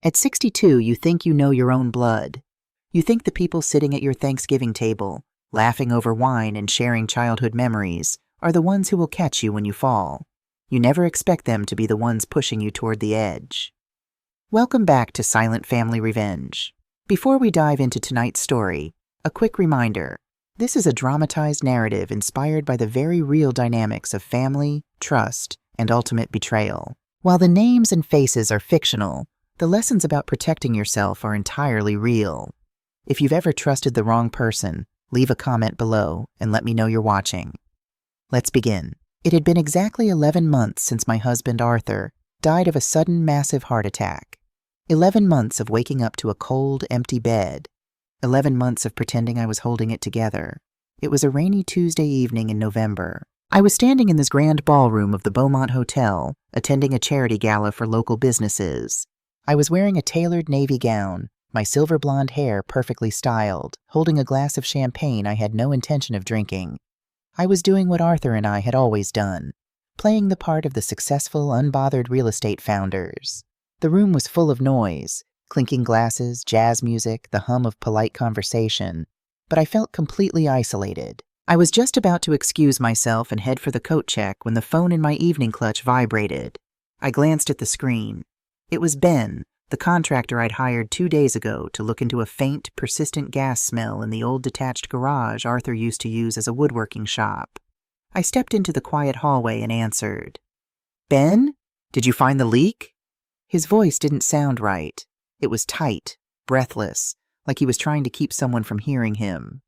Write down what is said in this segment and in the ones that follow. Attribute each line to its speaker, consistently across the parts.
Speaker 1: At 62, you think you know your own blood. You think the people sitting at your Thanksgiving table, laughing over wine and sharing childhood memories, are the ones who will catch you when you fall. You never expect them to be the ones pushing you toward the edge. Welcome back to Silent Family Revenge. Before we dive into tonight's story, a quick reminder. This is a dramatized narrative inspired by the very real dynamics of family, trust, and ultimate betrayal. While the names and faces are fictional, the lessons about protecting yourself are entirely real. If you've ever trusted the wrong person, leave a comment below and let me know you're watching. Let's begin. It had been exactly 11 months since my husband, Arthur, died of a sudden massive heart attack. 11 months of waking up to a cold, empty bed. 11 months of pretending I was holding it together. It was a rainy Tuesday evening in November. I was standing in this grand ballroom of the Beaumont Hotel, attending a charity gala for local businesses. I was wearing a tailored navy gown, my silver blonde hair perfectly styled, holding a glass of champagne I had no intention of drinking. I was doing what Arthur and I had always done, playing the part of the successful, unbothered real estate founders. The room was full of noise, clinking glasses, jazz music, the hum of polite conversation, but I felt completely isolated. I was just about to excuse myself and head for the coat check when the phone in my evening clutch vibrated. I glanced at the screen. It was Ben, the contractor I'd hired 2 days ago to look into a faint, persistent gas smell in the old detached garage Arthur used to use as a woodworking shop. I stepped into the quiet hallway and answered. "Ben? Did you find the leak?" His voice didn't sound right. It was tight, breathless, like he was trying to keep someone from hearing him.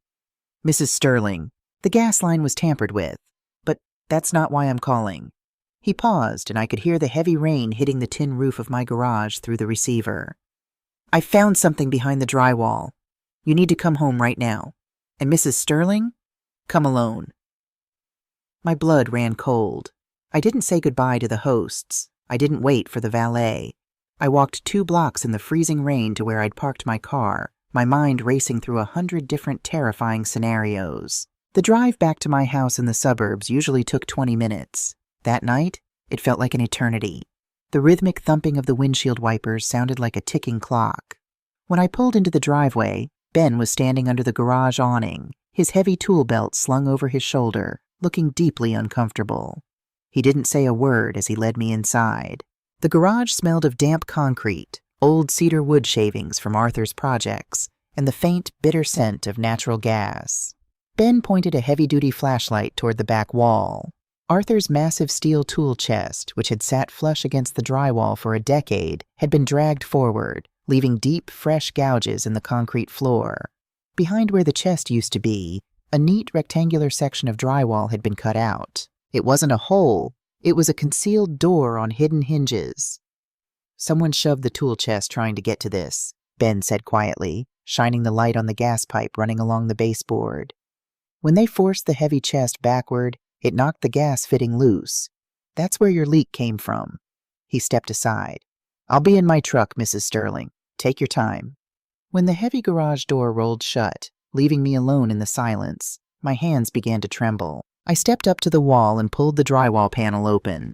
Speaker 1: "Mrs. Sterling, the gas line was tampered with, but that's not why I'm calling." He paused, and I could hear the heavy rain hitting the tin roof of my garage through the receiver. "I found something behind the drywall. You need to come home right now. And Mrs. Sterling? Come alone." My blood ran cold. I didn't say goodbye to the hosts. I didn't wait for the valet. I walked 2 blocks in the freezing rain to where I'd parked my car, my mind racing through 100 different terrifying scenarios. The drive back to my house in the suburbs usually took 20 minutes. That night, it felt like an eternity. The rhythmic thumping of the windshield wipers sounded like a ticking clock. When I pulled into the driveway, Ben was standing under the garage awning, his heavy tool belt slung over his shoulder, looking deeply uncomfortable. He didn't say a word as he led me inside. The garage smelled of damp concrete, old cedar wood shavings from Arthur's projects, and the faint, bitter scent of natural gas. Ben pointed a heavy-duty flashlight toward the back wall. Arthur's massive steel tool chest, which had sat flush against the drywall for a decade, had been dragged forward, leaving deep, fresh gouges in the concrete floor. Behind where the chest used to be, a neat rectangular section of drywall had been cut out. It wasn't a hole. It was a concealed door on hidden hinges. "Someone shoved the tool chest trying to get to this," Ben said quietly, shining the light on the gas pipe running along the baseboard. "When they forced the heavy chest backward, it knocked the gas fitting loose. That's where your leak came from." He stepped aside. "I'll be in my truck, Mrs. Sterling. Take your time." When the heavy garage door rolled shut, leaving me alone in the silence, my hands began to tremble. I stepped up to the wall and pulled the drywall panel open.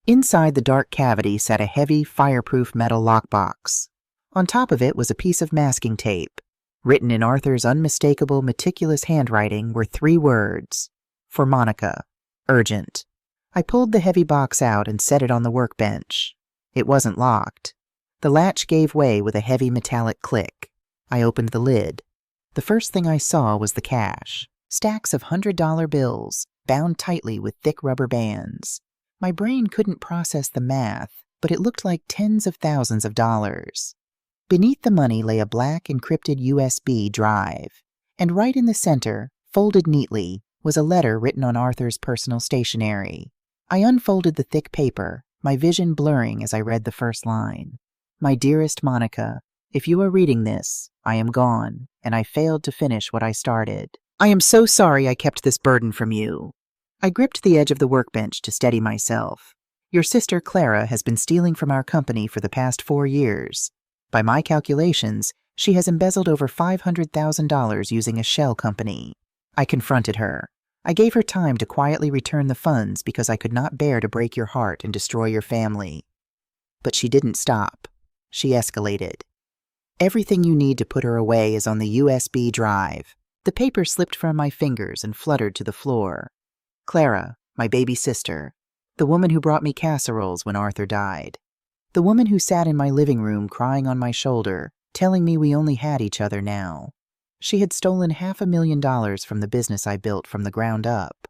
Speaker 1: Inside the dark cavity sat a heavy, fireproof metal lockbox. On top of it was a piece of masking tape. Written in Arthur's unmistakable, meticulous handwriting were 3 words. "For Monica. Urgent." I pulled the heavy box out and set it on the workbench. It wasn't locked. The latch gave way with a heavy metallic click. I opened the lid. The first thing I saw was the cash. Stacks of $100 bills, bound tightly with thick rubber bands. My brain couldn't process the math, but it looked like tens of thousands of dollars. Beneath the money lay a black encrypted USB drive, and right in the center, folded neatly, was a letter written on Arthur's personal stationery. I unfolded the thick paper, my vision blurring as I read the first line. "My dearest Monica, if you are reading this, I am gone, and I failed to finish what I started. I am so sorry I kept this burden from you." I gripped the edge of the workbench to steady myself. "Your sister Clara has been stealing from our company for the past 4 years. By my calculations, she has embezzled over $500,000 using a shell company." I confronted her. "I gave her time to quietly return the funds because I could not bear to break your heart and destroy your family." But she didn't stop. She escalated. Everything you need to put her away is on the USB drive. The paper slipped from my fingers and fluttered to the floor. Clara, my baby sister. The woman who brought me casseroles when Arthur died. The woman who sat in my living room crying on my shoulder, telling me we only had each other now. She had stolen $500,000 from the business I built from the ground up.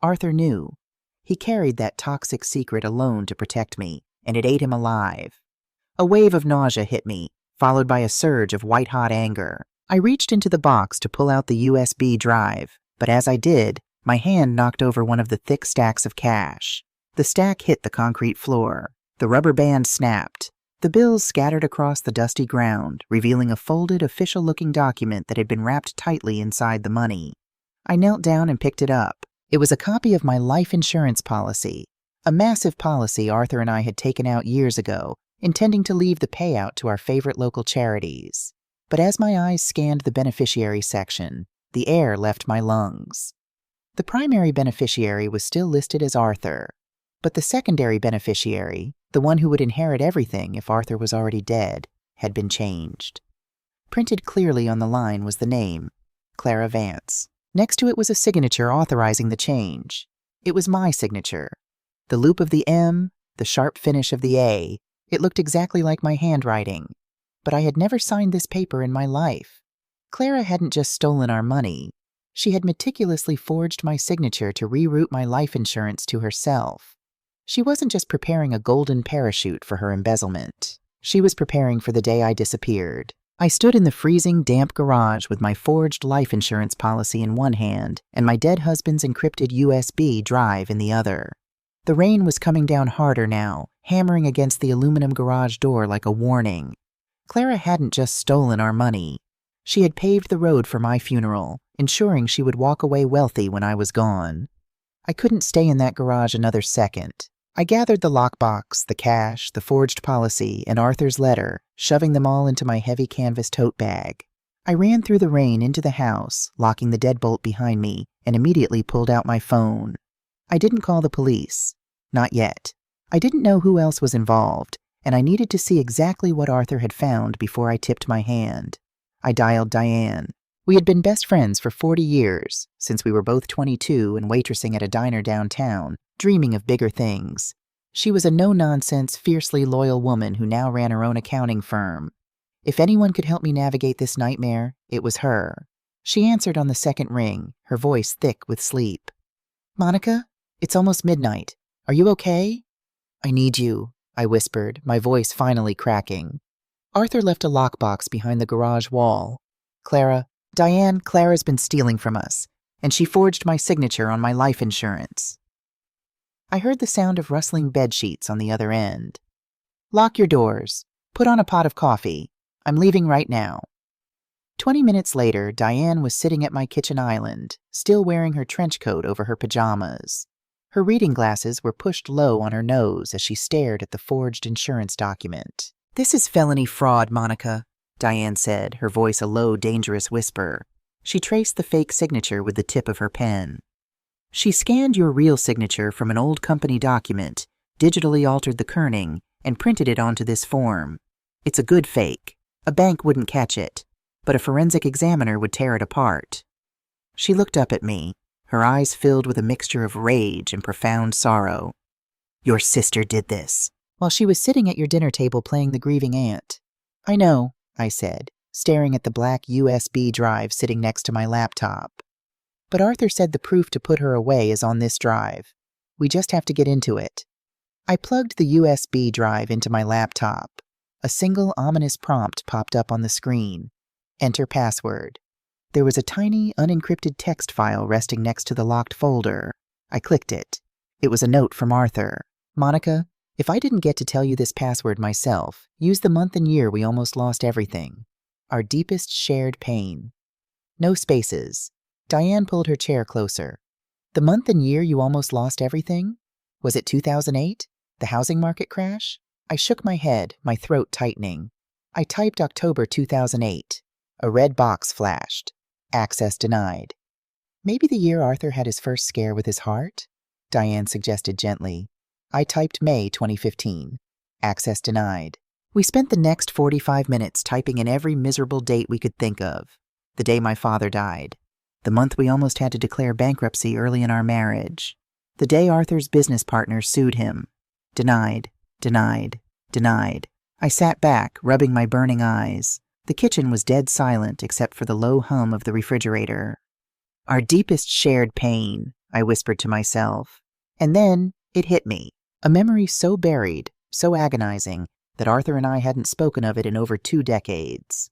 Speaker 1: Arthur knew. He carried that toxic secret alone to protect me, and it ate him alive. A wave of nausea hit me, followed by a surge of white-hot anger. I reached into the box to pull out the USB drive, but as I did, my hand knocked over one of the thick stacks of cash. The stack hit the concrete floor. The rubber band snapped. The bills scattered across the dusty ground, revealing a folded, official-looking document that had been wrapped tightly inside the money. I knelt down and picked it up. It was a copy of my life insurance policy, a massive policy Arthur and I had taken out years ago, intending to leave the payout to our favorite local charities. But as my eyes scanned the beneficiary section, the air left my lungs. The primary beneficiary was still listed as Arthur, but the secondary beneficiary, the one who would inherit everything if Arthur was already dead, had been changed. Printed clearly on the line was the name, Clara Vance. Next to it was a signature authorizing the change. It was my signature. The loop of the M, the sharp finish of the A. It looked exactly like my handwriting. But I had never signed this paper in my life. Clara hadn't just stolen our money. She had meticulously forged my signature to reroute my life insurance to herself. She wasn't just preparing a golden parachute for her embezzlement. She was preparing for the day I disappeared. I stood in the freezing, damp garage with my forged life insurance policy in one hand and my dead husband's encrypted USB drive in the other. The rain was coming down harder now, hammering against the aluminum garage door like a warning. Clara hadn't just stolen our money. She had paved the road for my funeral, ensuring she would walk away wealthy when I was gone. I couldn't stay in that garage another second. I gathered the lockbox, the cash, the forged policy, and Arthur's letter, shoving them all into my heavy canvas tote bag. I ran through the rain into the house, locking the deadbolt behind me, and immediately pulled out my phone. I didn't call the police. Not yet. I didn't know who else was involved, and I needed to see exactly what Arthur had found before I tipped my hand. I dialed Diane. We had been best friends for 40 years, since we were both 22 and waitressing at a diner downtown, dreaming of bigger things. She was a no-nonsense, fiercely loyal woman who now ran her own accounting firm. If anyone could help me navigate this nightmare, it was her. She answered on the second ring, her voice thick with sleep. "Monica, it's almost midnight. Are you okay?" "I need you," I whispered, my voice finally cracking. Arthur left a lockbox behind the garage wall. Clara's been stealing from us, and she forged my signature on my life insurance." I heard the sound of rustling bedsheets on the other end. "Lock your doors. Put on a pot of coffee. I'm leaving right now." 20 minutes later, Diane was sitting at my kitchen island, still wearing her trench coat over her pajamas. Her reading glasses were pushed low on her nose as she stared at the forged insurance document. "This is felony fraud, Monica," Diane said, her voice a low, dangerous whisper. She traced the fake signature with the tip of her pen. "She scanned your real signature from an old company document, digitally altered the kerning, and printed it onto this form. It's a good fake. A bank wouldn't catch it, but a forensic examiner would tear it apart." She looked up at me, her eyes filled with a mixture of rage and profound sorrow. "Your sister did this, while she was sitting at your dinner table playing the grieving aunt." "I know," I said, staring at the black USB drive sitting next to my laptop. "But Arthur said the proof to put her away is on this drive. We just have to get into it." I plugged the USB drive into my laptop. A single ominous prompt popped up on the screen. "Enter password." There was a tiny, unencrypted text file resting next to the locked folder. I clicked it. It was a note from Arthur. "Monica, if I didn't get to tell you this password myself, use the month and year we almost lost everything. Our deepest shared pain." No spaces. Diane pulled her chair closer. "The month and year you almost lost everything? Was it 2008? The housing market crash?" I shook my head, my throat tightening. I typed October 2008. A red box flashed. Access denied. "Maybe the year Arthur had his first scare with his heart?" Diane suggested gently. I typed May 2015. Access denied. We spent the next 45 minutes typing in every miserable date we could think of. The day my father died. The month we almost had to declare bankruptcy early in our marriage. The day Arthur's business partner sued him. Denied, denied, denied. I sat back, rubbing my burning eyes. The kitchen was dead silent except for the low hum of the refrigerator. Our deepest shared pain, I whispered to myself. And then it hit me. A memory so buried, so agonizing, that Arthur and I hadn't spoken of it in over 2 decades.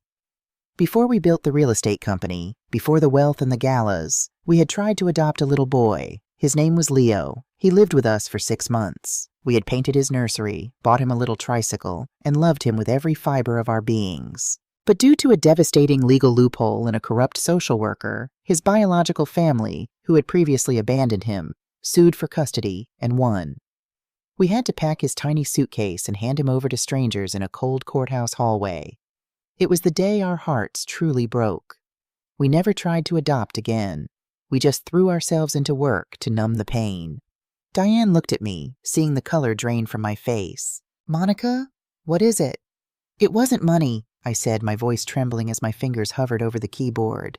Speaker 1: Before we built the real estate company, before the wealth and the galas, we had tried to adopt a little boy. His name was Leo. He lived with us for 6 months. We had painted his nursery, bought him a little tricycle, and loved him with every fiber of our beings. But due to a devastating legal loophole and a corrupt social worker, his biological family, who had previously abandoned him, sued for custody and won. We had to pack his tiny suitcase and hand him over to strangers in a cold courthouse hallway. It was the day our hearts truly broke. We never tried to adopt again. We just threw ourselves into work to numb the pain. Diane looked at me, seeing the color drain from my face. "Monica, what is it?" "It wasn't money," I said, my voice trembling as my fingers hovered over the keyboard.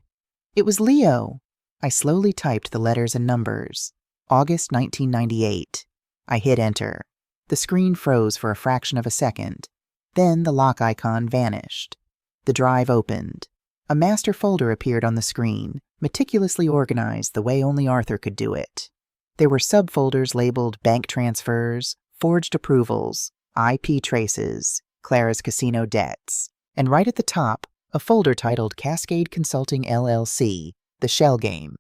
Speaker 1: "It was Leo." I slowly typed the letters and numbers. August 1998. I hit enter. The screen froze for a fraction of a second. Then the lock icon vanished. The drive opened. A master folder appeared on the screen, meticulously organized the way only Arthur could do it. There were subfolders labeled bank transfers, forged approvals, IP traces, Clara's casino debts, and right at the top, a folder titled Cascade Consulting LLC, The Shell Game.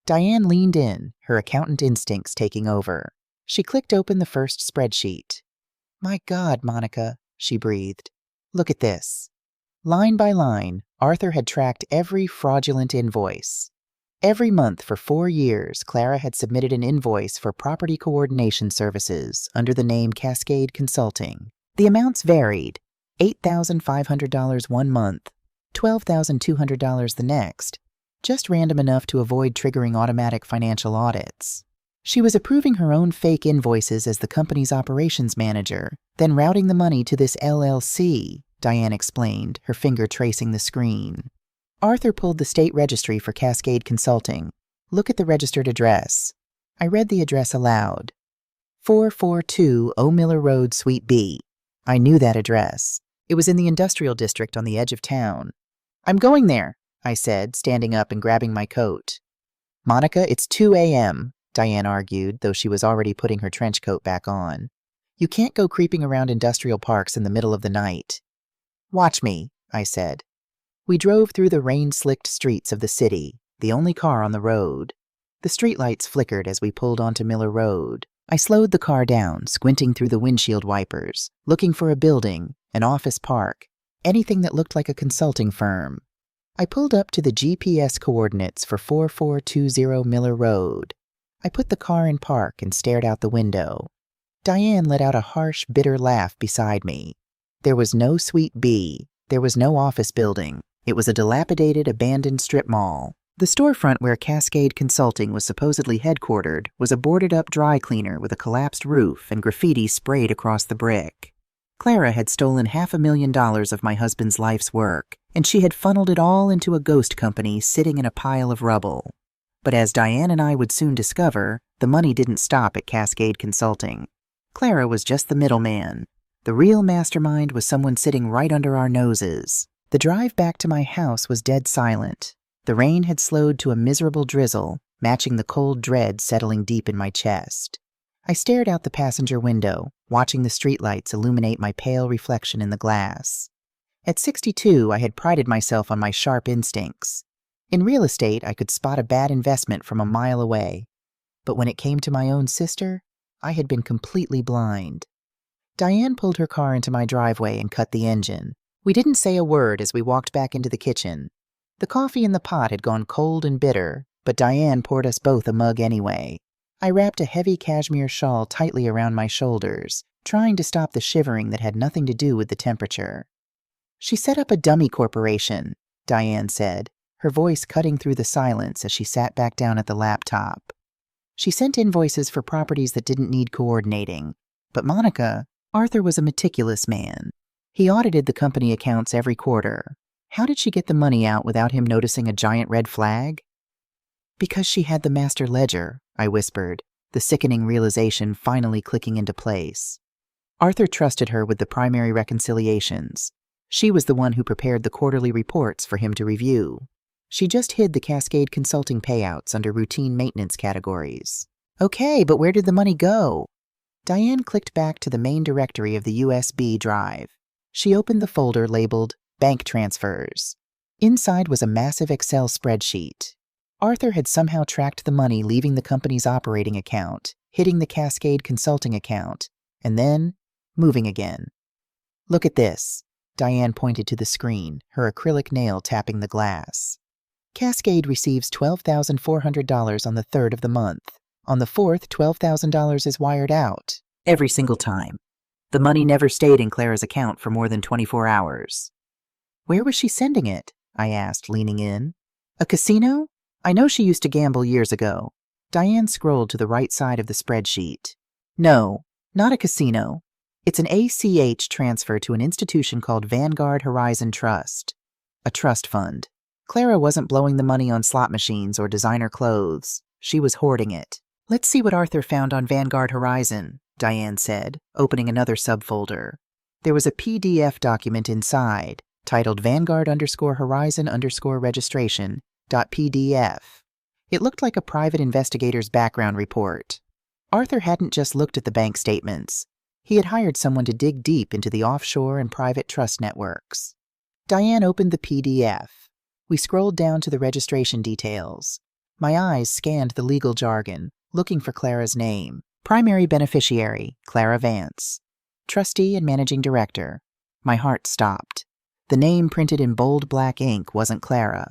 Speaker 1: Diane leaned in, her accountant instincts taking over. She clicked open the first spreadsheet. "My God, Monica," she breathed. "Look at this." Line by line, Arthur had tracked every fraudulent invoice. Every month for 4 years, Clara had submitted an invoice for property coordination services under the name Cascade Consulting. The amounts varied: $8,500 one month, $12,200 the next, just random enough to avoid triggering automatic financial audits. She was approving her own fake invoices as the company's operations manager, then routing the money to this LLC, Diane explained, her finger tracing the screen. Arthur pulled the state registry for Cascade Consulting. "Look at the registered address." I read the address aloud. 442 O'Miller Road, Suite B. I knew that address. It was in the industrial district on the edge of town. "I'm going there," I said, standing up and grabbing my coat. "Monica, it's 2 a.m., Diane argued, though she was already putting her trench coat back on. "You can't go creeping around industrial parks in the middle of the night." "Watch me," I said. We drove through the rain-slicked streets of the city, the only car on the road. The streetlights flickered as we pulled onto Miller Road. I slowed the car down, squinting through the windshield wipers, looking for a building, an office park, anything that looked like a consulting firm. I pulled up to the GPS coordinates for 4420 Miller Road. I put the car in park and stared out the window. Diane let out a harsh, bitter laugh beside me. There was no Suite B. There was no office building. It was a dilapidated, abandoned strip mall. The storefront where Cascade Consulting was supposedly headquartered was a boarded-up dry cleaner with a collapsed roof and graffiti sprayed across the brick. Clara had stolen $500,000 of my husband's life's work, and she had funneled it all into a ghost company sitting in a pile of rubble. But as Diane and I would soon discover, the money didn't stop at Cascade Consulting. Clara was just the middleman. The real mastermind was someone sitting right under our noses. The drive back to my house was dead silent. The rain had slowed to a miserable drizzle, matching the cold dread settling deep in my chest. I stared out the passenger window, watching the streetlights illuminate my pale reflection in the glass. At 62, I had prided myself on my sharp instincts. In real estate, I could spot a bad investment from a mile away. But when it came to my own sister, I had been completely blind. Diane pulled her car into my driveway and cut the engine. We didn't say a word as we walked back into the kitchen. The coffee in the pot had gone cold and bitter, but Diane poured us both a mug anyway. I wrapped a heavy cashmere shawl tightly around my shoulders, trying to stop the shivering that had nothing to do with the temperature. "She set up a dummy corporation," Diane said, her voice cutting through the silence as she sat back down at the laptop. "She sent invoices for properties that didn't need coordinating. But Monica, Arthur was a meticulous man. He audited the company accounts every quarter. How did she get the money out without him noticing a giant red flag? Because she had the master ledger, I whispered, the sickening realization finally clicking into place. Arthur trusted her with the primary reconciliations. She was the one who prepared the quarterly reports for him to review. She just hid the Cascade Consulting payouts under routine maintenance categories. Okay, but where did the money go? Diane clicked back to the main directory of the USB drive. She opened the folder labeled Bank Transfers. Inside was a massive Excel spreadsheet. Arthur had somehow tracked the money leaving the company's operating account, hitting the Cascade Consulting account, and then moving again. Look at this. Diane pointed to the screen, her acrylic nail tapping the glass. Cascade receives $12,400 on the 3rd of the month. On the 4th, $12,000 is wired out. Every single time. The money never stayed in Clara's account for more than 24 hours. Where was she sending it? I asked, leaning in. A casino? I know she used to gamble years ago. Diane scrolled to the right side of the spreadsheet. No, not a casino. It's an ACH transfer to an institution called Vanguard Horizon Trust. A trust fund. Clara wasn't blowing the money on slot machines or designer clothes. She was hoarding it. Let's see what Arthur found on Vanguard Horizon, Diane said, opening another subfolder. There was a PDF document inside, titled Vanguard_Horizon_registration.pdf. It looked like a private investigator's background report. Arthur hadn't just looked at the bank statements. He had hired someone to dig deep into the offshore and private trust networks. Diane opened the PDF. We scrolled down to the registration details. My eyes scanned the legal jargon, looking for Clara's name. Primary beneficiary, Clara Vance. Trustee and managing director. My heart stopped. The name printed in bold black ink wasn't Clara.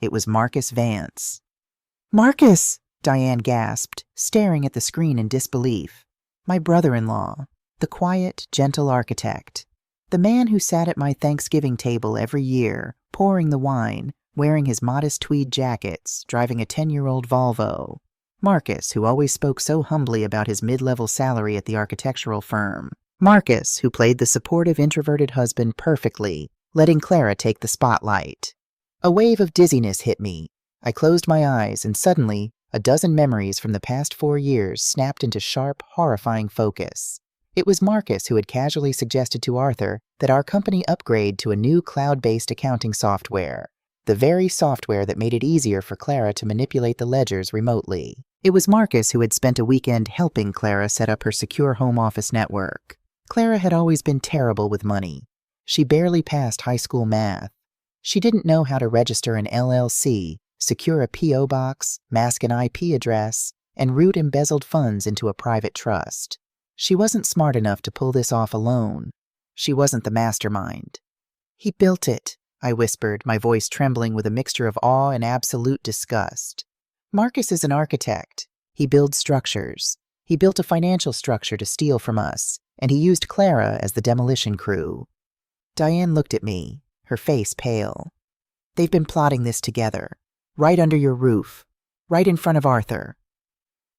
Speaker 1: It was Marcus Vance. Marcus! Diane gasped, staring at the screen in disbelief. My brother-in-law. The quiet, gentle architect. The man who sat at my Thanksgiving table every year, pouring the wine, wearing his modest tweed jackets, driving a 10-year-old Volvo. Marcus, who always spoke so humbly about his mid-level salary at the architectural firm. Marcus, who played the supportive, introverted husband perfectly, letting Clara take the spotlight. A wave of dizziness hit me. I closed my eyes, and suddenly, a dozen memories from the past 4 years snapped into sharp, horrifying focus. It was Marcus who had casually suggested to Arthur that our company upgrade to a new cloud-based accounting software, the very software that made it easier for Clara to manipulate the ledgers remotely. It was Marcus who had spent a weekend helping Clara set up her secure home office network. Clara had always been terrible with money. She barely passed high school math. She didn't know how to register an LLC, secure a P.O. box, mask an IP address, and route embezzled funds into a private trust. She wasn't smart enough to pull this off alone. She wasn't the mastermind. He built it, I whispered, my voice trembling with a mixture of awe and absolute disgust. Marcus is an architect. He builds structures. He built a financial structure to steal from us, and he used Clara as the demolition crew. Diane looked at me, her face pale. They've been plotting this together, right under your roof, right in front of Arthur.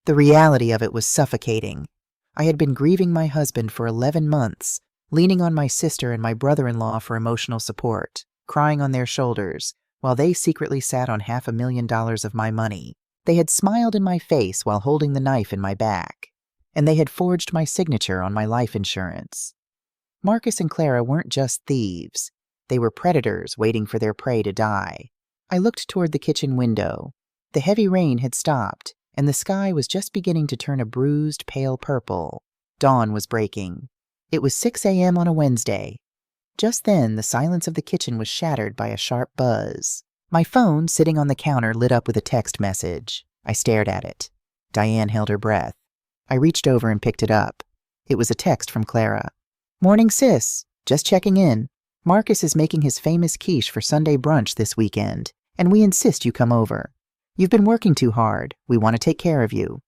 Speaker 1: The reality of it was suffocating. I had been grieving my husband for 11 months, leaning on my sister and my brother-in-law for emotional support, crying on their shoulders, while they secretly sat on $500,000 of my money. They had smiled in my face while holding the knife in my back, and they had forged my signature on my life insurance. Marcus and Clara weren't just thieves. They were predators waiting for their prey to die. I looked toward the kitchen window. The heavy rain had stopped, and the sky was just beginning to turn a bruised, pale purple. Dawn was breaking. It was 6 a.m. on a Wednesday. Just then, the silence of the kitchen was shattered by a sharp buzz. My phone, sitting on the counter, lit up with a text message. I stared at it. Diane held her breath. I reached over and picked it up. It was a text from Clara. Morning, sis. Just checking in. Marcus is making his famous quiche for Sunday brunch this weekend, and we insist you come over. You've been working too hard. We want to take care of you.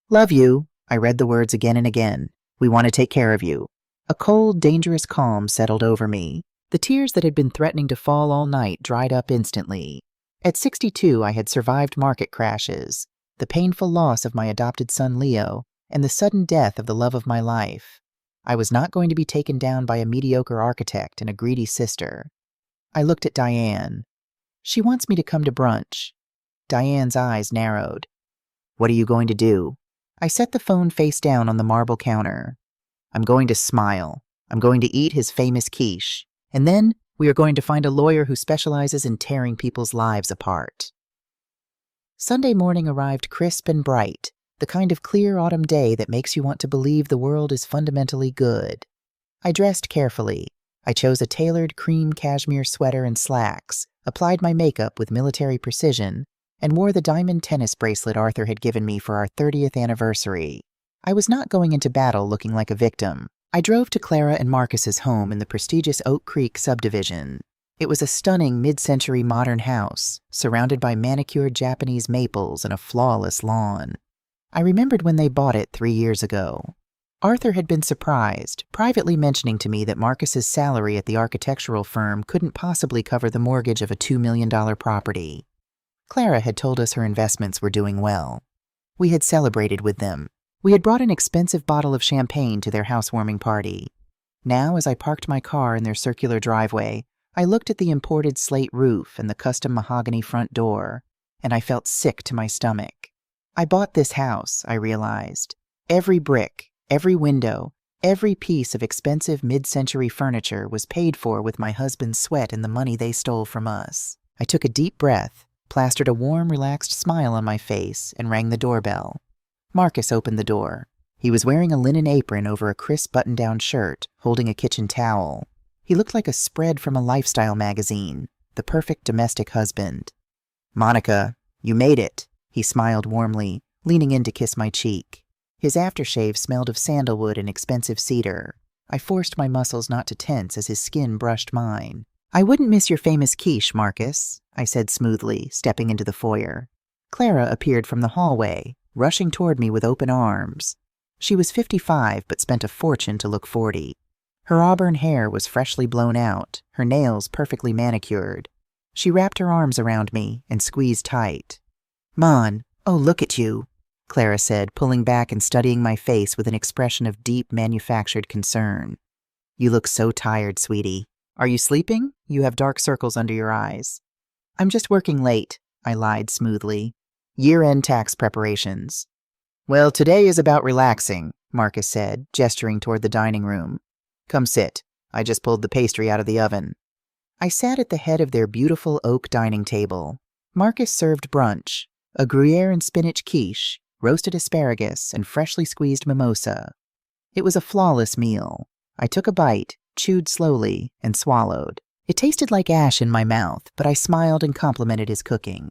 Speaker 1: Love you. I read the words again and again. We want to take care of you. A cold, dangerous calm settled over me. The tears that had been threatening to fall all night dried up instantly. At 62, I had survived market crashes, the painful loss of my adopted son Leo, and the sudden death of the love of my life. I was not going to be taken down by a mediocre architect and a greedy sister. I looked at Diane. She wants me to come to brunch. Diane's eyes narrowed. What are you going to do? I set the phone face down on the marble counter. I'm going to smile. I'm going to eat his famous quiche. And then we are going to find a lawyer who specializes in tearing people's lives apart. Sunday morning arrived crisp and bright, the kind of clear autumn day that makes you want to believe the world is fundamentally good. I dressed carefully. I chose a tailored cream cashmere sweater and slacks, applied my makeup with military precision, and wore the diamond tennis bracelet Arthur had given me for our 30th anniversary. I was not going into battle looking like a victim. I drove to Clara and Marcus's home in the prestigious Oak Creek subdivision. It was a stunning mid-century modern house, surrounded by manicured Japanese maples and a flawless lawn. I remembered when they bought it 3 years ago. Arthur had been surprised, privately mentioning to me that Marcus's salary at the architectural firm couldn't possibly cover the mortgage of a $2 million property. Clara had told us her investments were doing well. We had celebrated with them. We had brought an expensive bottle of champagne to their housewarming party. Now, as I parked my car in their circular driveway, I looked at the imported slate roof and the custom mahogany front door, and I felt sick to my stomach. I bought this house, I realized. Every brick, every window, every piece of expensive mid-century furniture was paid for with my husband's sweat and the money they stole from us. I took a deep breath, plastered a warm, relaxed smile on my face, and rang the doorbell. Marcus opened the door. He was wearing a linen apron over a crisp button-down shirt, holding a kitchen towel. He looked like a spread from a lifestyle magazine, the perfect domestic husband. "Monica, you made it," he smiled warmly, leaning in to kiss my cheek. His aftershave smelled of sandalwood and expensive cedar. I forced my muscles not to tense as his skin brushed mine. "I wouldn't miss your famous quiche, Marcus," I said smoothly, stepping into the foyer. Clara appeared from the hallway, rushing toward me with open arms. She was 55 but spent a fortune to look 40. Her auburn hair was freshly blown out, her nails perfectly manicured. She wrapped her arms around me and squeezed tight. "Mon, oh look at you," Clara said, pulling back and studying my face with an expression of deep manufactured concern. "You look so tired, sweetie. Are you sleeping? You have dark circles under your eyes." "I'm just working late," I lied smoothly. "Year-end tax preparations." "Well, today is about relaxing," Marcus said, gesturing toward the dining room. "Come sit. I just pulled the pastry out of the oven." I sat at the head of their beautiful oak dining table. Marcus served brunch, a Gruyere and spinach quiche, roasted asparagus, and freshly squeezed mimosa. It was a flawless meal. I took a bite, chewed slowly, and swallowed. It tasted like ash in my mouth, but I smiled and complimented his cooking.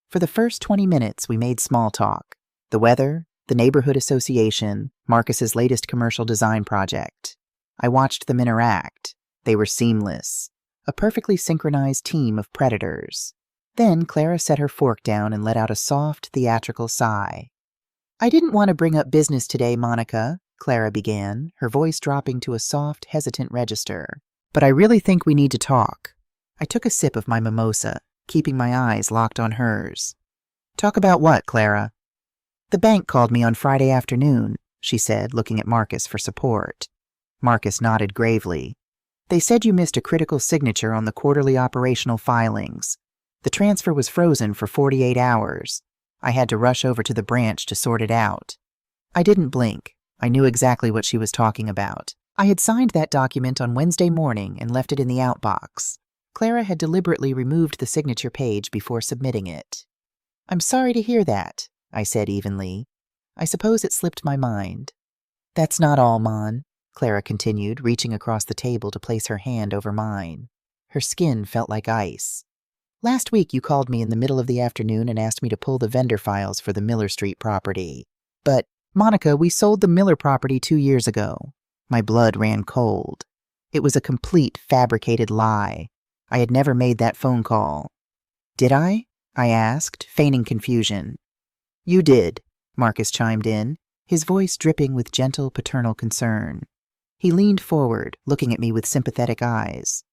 Speaker 1: For the first 20 minutes, we made small talk. The weather, the neighborhood association, Marcus's latest commercial design project. I watched them interact. They were seamless. A perfectly synchronized team of predators. Then Clara set her fork down and let out a soft, theatrical sigh. "I didn't want to bring up business today, Monica," Clara began, her voice dropping to a soft, hesitant register. "But I really think we need to talk." I took a sip of my mimosa, keeping my eyes locked on hers. "Talk about what, Clara?" "The bank called me on Friday afternoon," she said, looking at Marcus for support. Marcus nodded gravely. "They said you missed a critical signature on the quarterly operational filings. The transfer was frozen for 48 hours. I had to rush over to the branch to sort it out." I didn't blink. I knew exactly what she was talking about. I had signed that document on Wednesday morning and left it in the outbox. Clara had deliberately removed the signature page before submitting it. "I'm sorry to hear that," I said evenly. "I suppose it slipped my mind." "That's not all, Mon," Clara continued, reaching across the table to place her hand over mine. Her skin felt like ice. "Last week you called me in the middle of the afternoon and asked me to pull the vendor files for the Miller Street property. But, Monica, we sold the Miller property 2 years ago." My blood ran cold. It was a complete fabricated lie. I had never made that phone call. "Did I?" I asked, feigning confusion. "You did," Marcus chimed in, his voice dripping with gentle paternal concern. He leaned forward, looking at me with sympathetic eyes.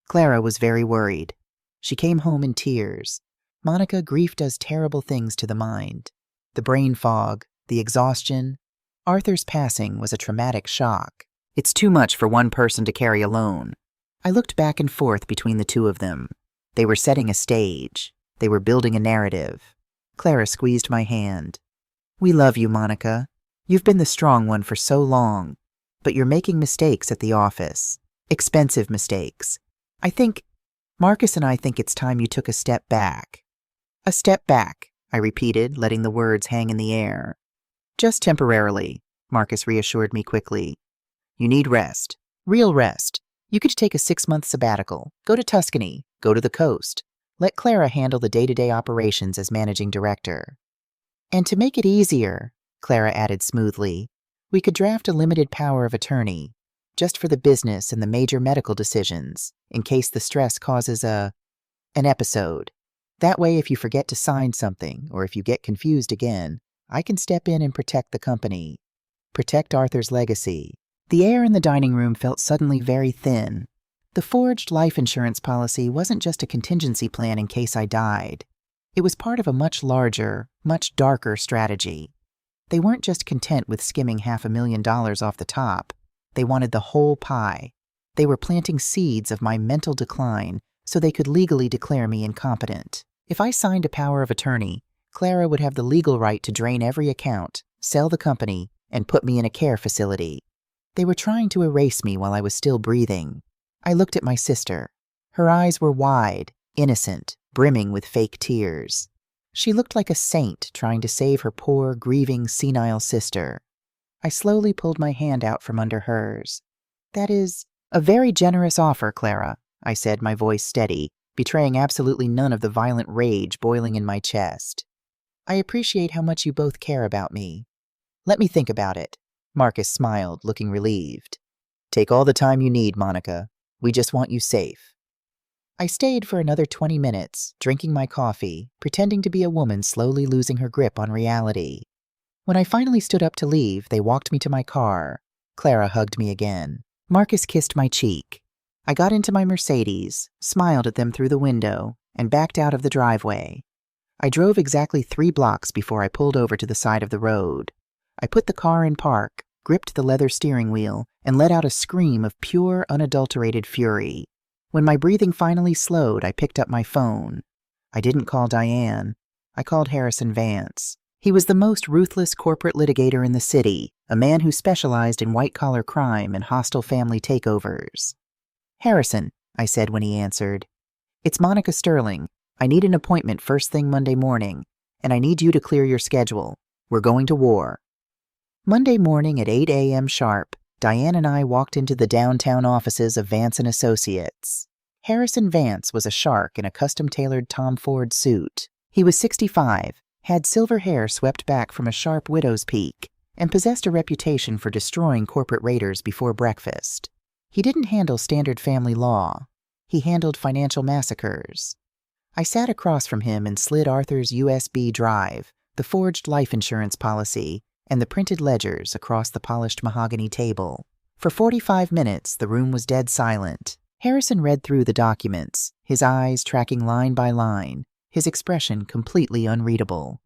Speaker 1: Clara was very worried. She came home in tears. "Monica, grief does terrible things to the mind. The brain fog, the exhaustion. Arthur's passing was a traumatic shock. It's too much for one person to carry alone. I looked back and forth between the two of them. They were setting a stage. They were building a narrative. Clara squeezed my hand. We love you, Monica. You've been the strong one for so long. But you're making mistakes at the office. Expensive mistakes. Marcus and I think it's time you took a step back. A step back, I repeated, letting the words hang in the air. Just temporarily, Marcus reassured me quickly. You need rest. Real rest. You could take a 6-month sabbatical, go to Tuscany, go to the coast. Let Clara handle the day-to-day operations as managing director. And to make it easier, Clara added smoothly, we could draft a limited power of attorney, just for the business and the major medical decisions, in case the stress causes an episode. That way, if you forget to sign something, or if you get confused again, I can step in and protect the company. Protect Arthur's legacy. The air in the dining room felt suddenly very thin. The forged life insurance policy wasn't just a contingency plan in case I died. It was part of a much larger, much darker strategy. They weren't just content with skimming $500,000 off the top. They wanted the whole pie. They were planting seeds of my mental decline so they could legally declare me incompetent. If I signed a power of attorney, Clara would have the legal right to drain every account, sell the company, and put me in a care facility. They were trying to erase me while I was still breathing. I looked at my sister. Her eyes were wide, innocent, brimming with fake tears. She looked like a saint trying to save her poor, grieving, senile sister. I slowly pulled my hand out from under hers. That is a very generous offer, Clara, I said, my voice steady, betraying absolutely none of the violent rage boiling in my chest. I appreciate how much you both care about me. Let me think about it. Marcus smiled, looking relieved. Take all the time you need, Monica. We just want you safe. I stayed for another 20 minutes, drinking my coffee, pretending to be a woman slowly losing her grip on reality. When I finally stood up to leave, they walked me to my car. Clara hugged me again. Marcus kissed my cheek. I got into my Mercedes, smiled at them through the window, and backed out of the driveway. I drove exactly 3 blocks before I pulled over to the side of the road. I put the car in park, gripped the leather steering wheel, and let out a scream of pure, unadulterated fury. When my breathing finally slowed, I picked up my phone. I didn't call Diane. I called Harrison Vance. He was the most ruthless corporate litigator in the city, a man who specialized in white-collar crime and hostile family takeovers. Harrison, I said when he answered. It's Monica Sterling. I need an appointment first thing Monday morning, and I need you to clear your schedule. We're going to war. Monday morning at 8 a.m. sharp, Diane and I walked into the downtown offices of Vance & Associates. Harrison Vance was a shark in a custom-tailored Tom Ford suit. He was 65, had silver hair swept back from a sharp widow's peak, and possessed a reputation for destroying corporate raiders before breakfast. He didn't handle standard family law. He handled financial massacres. I sat across from him and slid Arthur's USB drive, the forged life insurance policy, and the printed ledgers across the polished mahogany table. For 45 minutes, the room was dead silent. Harrison read through the documents, his eyes tracking line by line, his expression completely unreadable.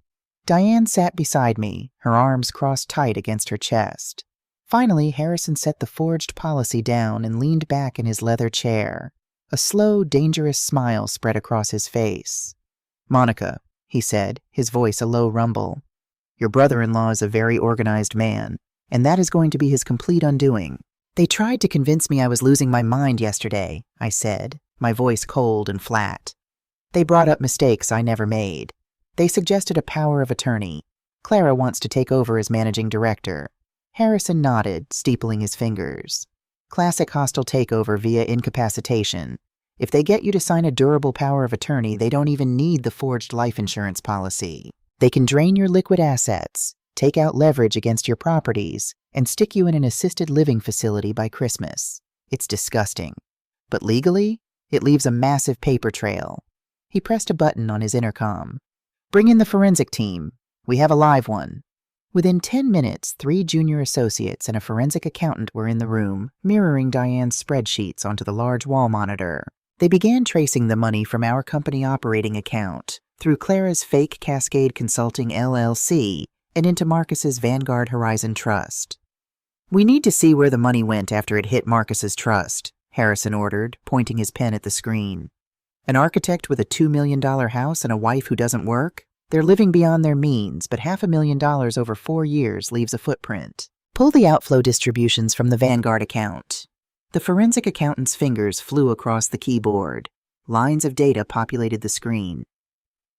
Speaker 1: Diane sat beside me, her arms crossed tight against her chest. Finally, Harrison set the forged policy down and leaned back in his leather chair. A slow, dangerous smile spread across his face. Monica, he said, his voice a low rumble. Your brother-in-law is a very organized man, and that is going to be his complete undoing. They tried to convince me I was losing my mind yesterday, I said, my voice cold and flat. They brought up mistakes I never made. They suggested a power of attorney. Clara wants to take over as managing director. Harrison nodded, steepling his fingers. Classic hostile takeover via incapacitation. If they get you to sign a durable power of attorney, they don't even need the forged life insurance policy. They can drain your liquid assets, take out leverage against your properties, and stick you in an assisted living facility by Christmas. It's disgusting. But legally, it leaves a massive paper trail. He pressed a button on his intercom. Bring in the forensic team. We have a live one. Within 10 minutes, 3 junior associates and a forensic accountant were in the room, mirroring Diane's spreadsheets onto the large wall monitor. They began tracing the money from our company operating account through Clara's fake Cascade Consulting LLC and into Marcus's Vanguard Horizon Trust. We need to see where the money went after it hit Marcus's trust, Harrison ordered, pointing his pen at the screen. An architect with a $2 million house and a wife who doesn't work? They're living beyond their means, but $500,000 over 4 years leaves a footprint. Pull the outflow distributions from the Vanguard account. The forensic accountant's fingers flew across the keyboard. Lines of data populated the screen.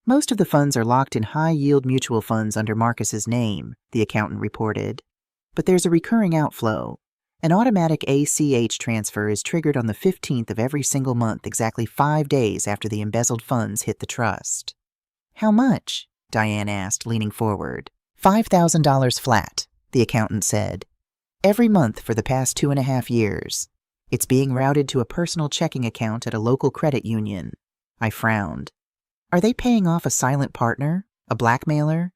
Speaker 1: Most of the funds are locked in high-yield mutual funds under Marcus's name, the accountant reported. But there's a recurring outflow. An automatic ACH transfer is triggered on the 15th of every single month, exactly 5 days after the embezzled funds hit the trust. How much? Diane asked, leaning forward. $5,000 flat, the accountant said. Every month for the past 2.5 years. It's being routed to a personal checking account at a local credit union. I frowned. Are they paying off a silent partner? A blackmailer?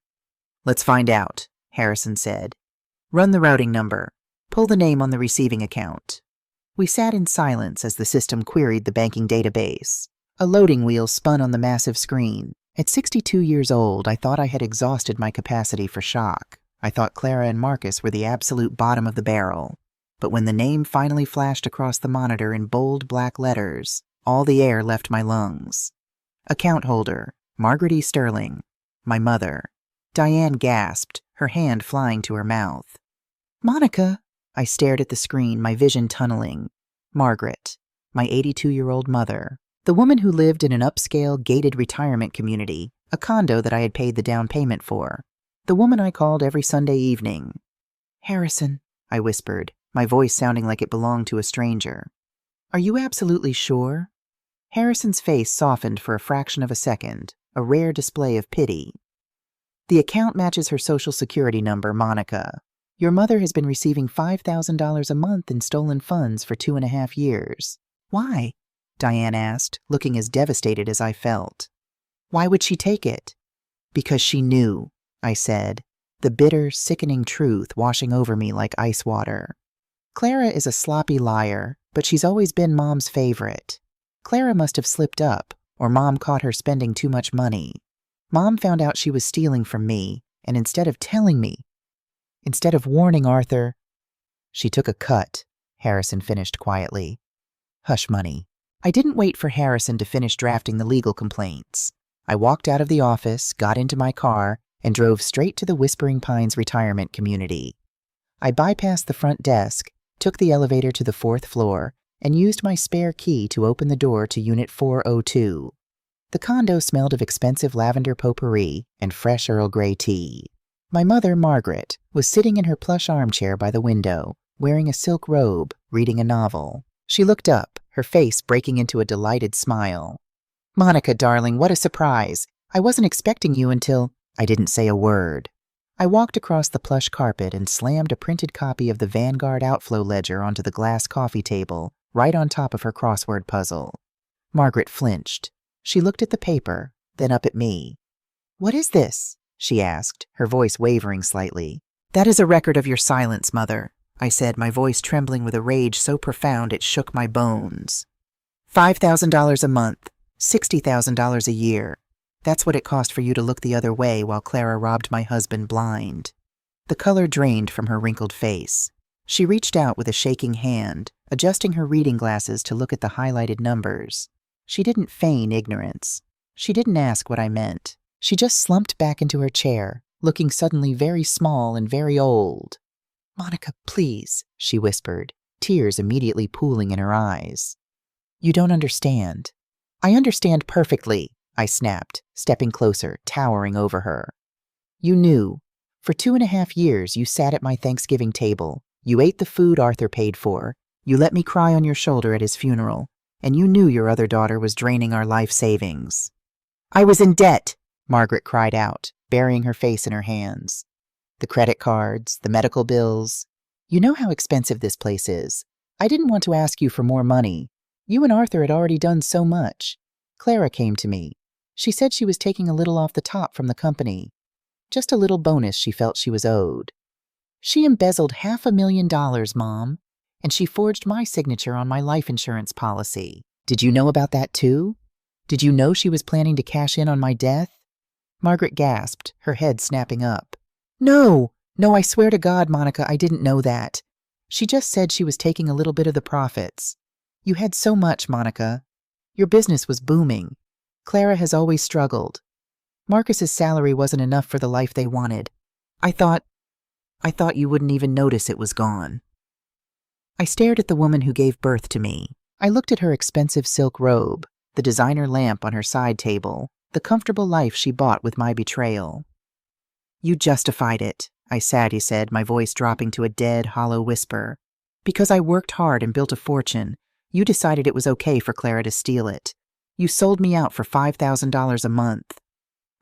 Speaker 1: Let's find out, Harrison said. Run the routing number. Pull the name on the receiving account. We sat in silence as the system queried the banking database. A loading wheel spun on the massive screen. At 62 years old, I thought I had exhausted my capacity for shock. I thought Clara and Marcus were the absolute bottom of the barrel. But when the name finally flashed across the monitor in bold black letters, all the air left my lungs. Account holder, Margaret E. Sterling. My mother. Diane gasped, her hand flying to her mouth. Monica! I stared at the screen, my vision tunneling. Margaret, my 82-year-old mother. The woman who lived in an upscale, gated retirement community, a condo that I had paid the down payment for. The woman I called every Sunday evening. Harrison, I whispered, my voice sounding like it belonged to a stranger. Are you absolutely sure? Harrison's face softened for a fraction of a second, a rare display of pity. The account matches her social security number, Monica. Your mother has been receiving $5,000 a month in stolen funds for 2.5 years. Why? Diane asked, looking as devastated as I felt. Why would she take it? Because she knew, I said, the bitter, sickening truth washing over me like ice water. Clara is a sloppy liar, but she's always been Mom's favorite. Clara must have slipped up, or Mom caught her spending too much money. Mom found out she was stealing from me, and instead of telling me, instead of warning Arthur, she took a cut, Harrison finished quietly. Hush money. I didn't wait for Harrison to finish drafting the legal complaints. I walked out of the office, got into my car, and drove straight to the Whispering Pines retirement community. I bypassed the front desk, took the elevator to the 4th floor, and used my spare key to open the door to Unit 402. The condo smelled of expensive lavender potpourri and fresh Earl Grey tea. My mother, Margaret, was sitting in her plush armchair by the window, wearing a silk robe, reading a novel. She looked up, her face breaking into a delighted smile. Monica, darling, what a surprise. I wasn't expecting you until... I didn't say a word. I walked across the plush carpet and slammed a printed copy of the Vanguard outflow ledger onto the glass coffee table, right on top of her crossword puzzle. Margaret flinched. She looked at the paper, then up at me. What is this? She asked, her voice wavering slightly. That is a record of your silence, Mother, I said, my voice trembling with a rage so profound it shook my bones. $5,000 a month, $60,000 a year. That's what it cost for you to look the other way while Clara robbed my husband blind. The color drained from her wrinkled face. She reached out with a shaking hand, adjusting her reading glasses to look at the highlighted numbers. She didn't feign ignorance. She didn't ask what I meant. She just slumped back into her chair, looking suddenly very small and very old. Monica, please, she whispered, tears immediately pooling in her eyes. You don't understand. I understand perfectly, I snapped, stepping closer, towering over her. You knew. For 2.5 years you sat at my Thanksgiving table. You ate the food Arthur paid for. You let me cry on your shoulder at his funeral. And you knew your other daughter was draining our life savings. I was in debt, Margaret cried out, burying her face in her hands. The credit cards, the medical bills. You know how expensive this place is. I didn't want to ask you for more money. You and Arthur had already done so much. Clara came to me. She said she was taking a little off the top from the company. Just a little bonus she felt she was owed. She embezzled $500,000, Mom, and she forged my signature on my life insurance policy. Did you know about that too? Did you know she was planning to cash in on my death? Margaret gasped, her head snapping up. No, I swear to God, Monica, I didn't know that. She just said she was taking a little bit of the profits. You had so much, Monica. Your business was booming. Clara has always struggled. Marcus's salary wasn't enough for the life they wanted. I thought you wouldn't even notice it was gone. I stared at the woman who gave birth to me. I looked at her expensive silk robe, the designer lamp on her side table, the comfortable life she bought with my betrayal. You justified it, I sadly said, my voice dropping to a dead, hollow whisper. Because I worked hard and built a fortune, you decided it was okay for Clara to steal it. You sold me out for $5,000 a month.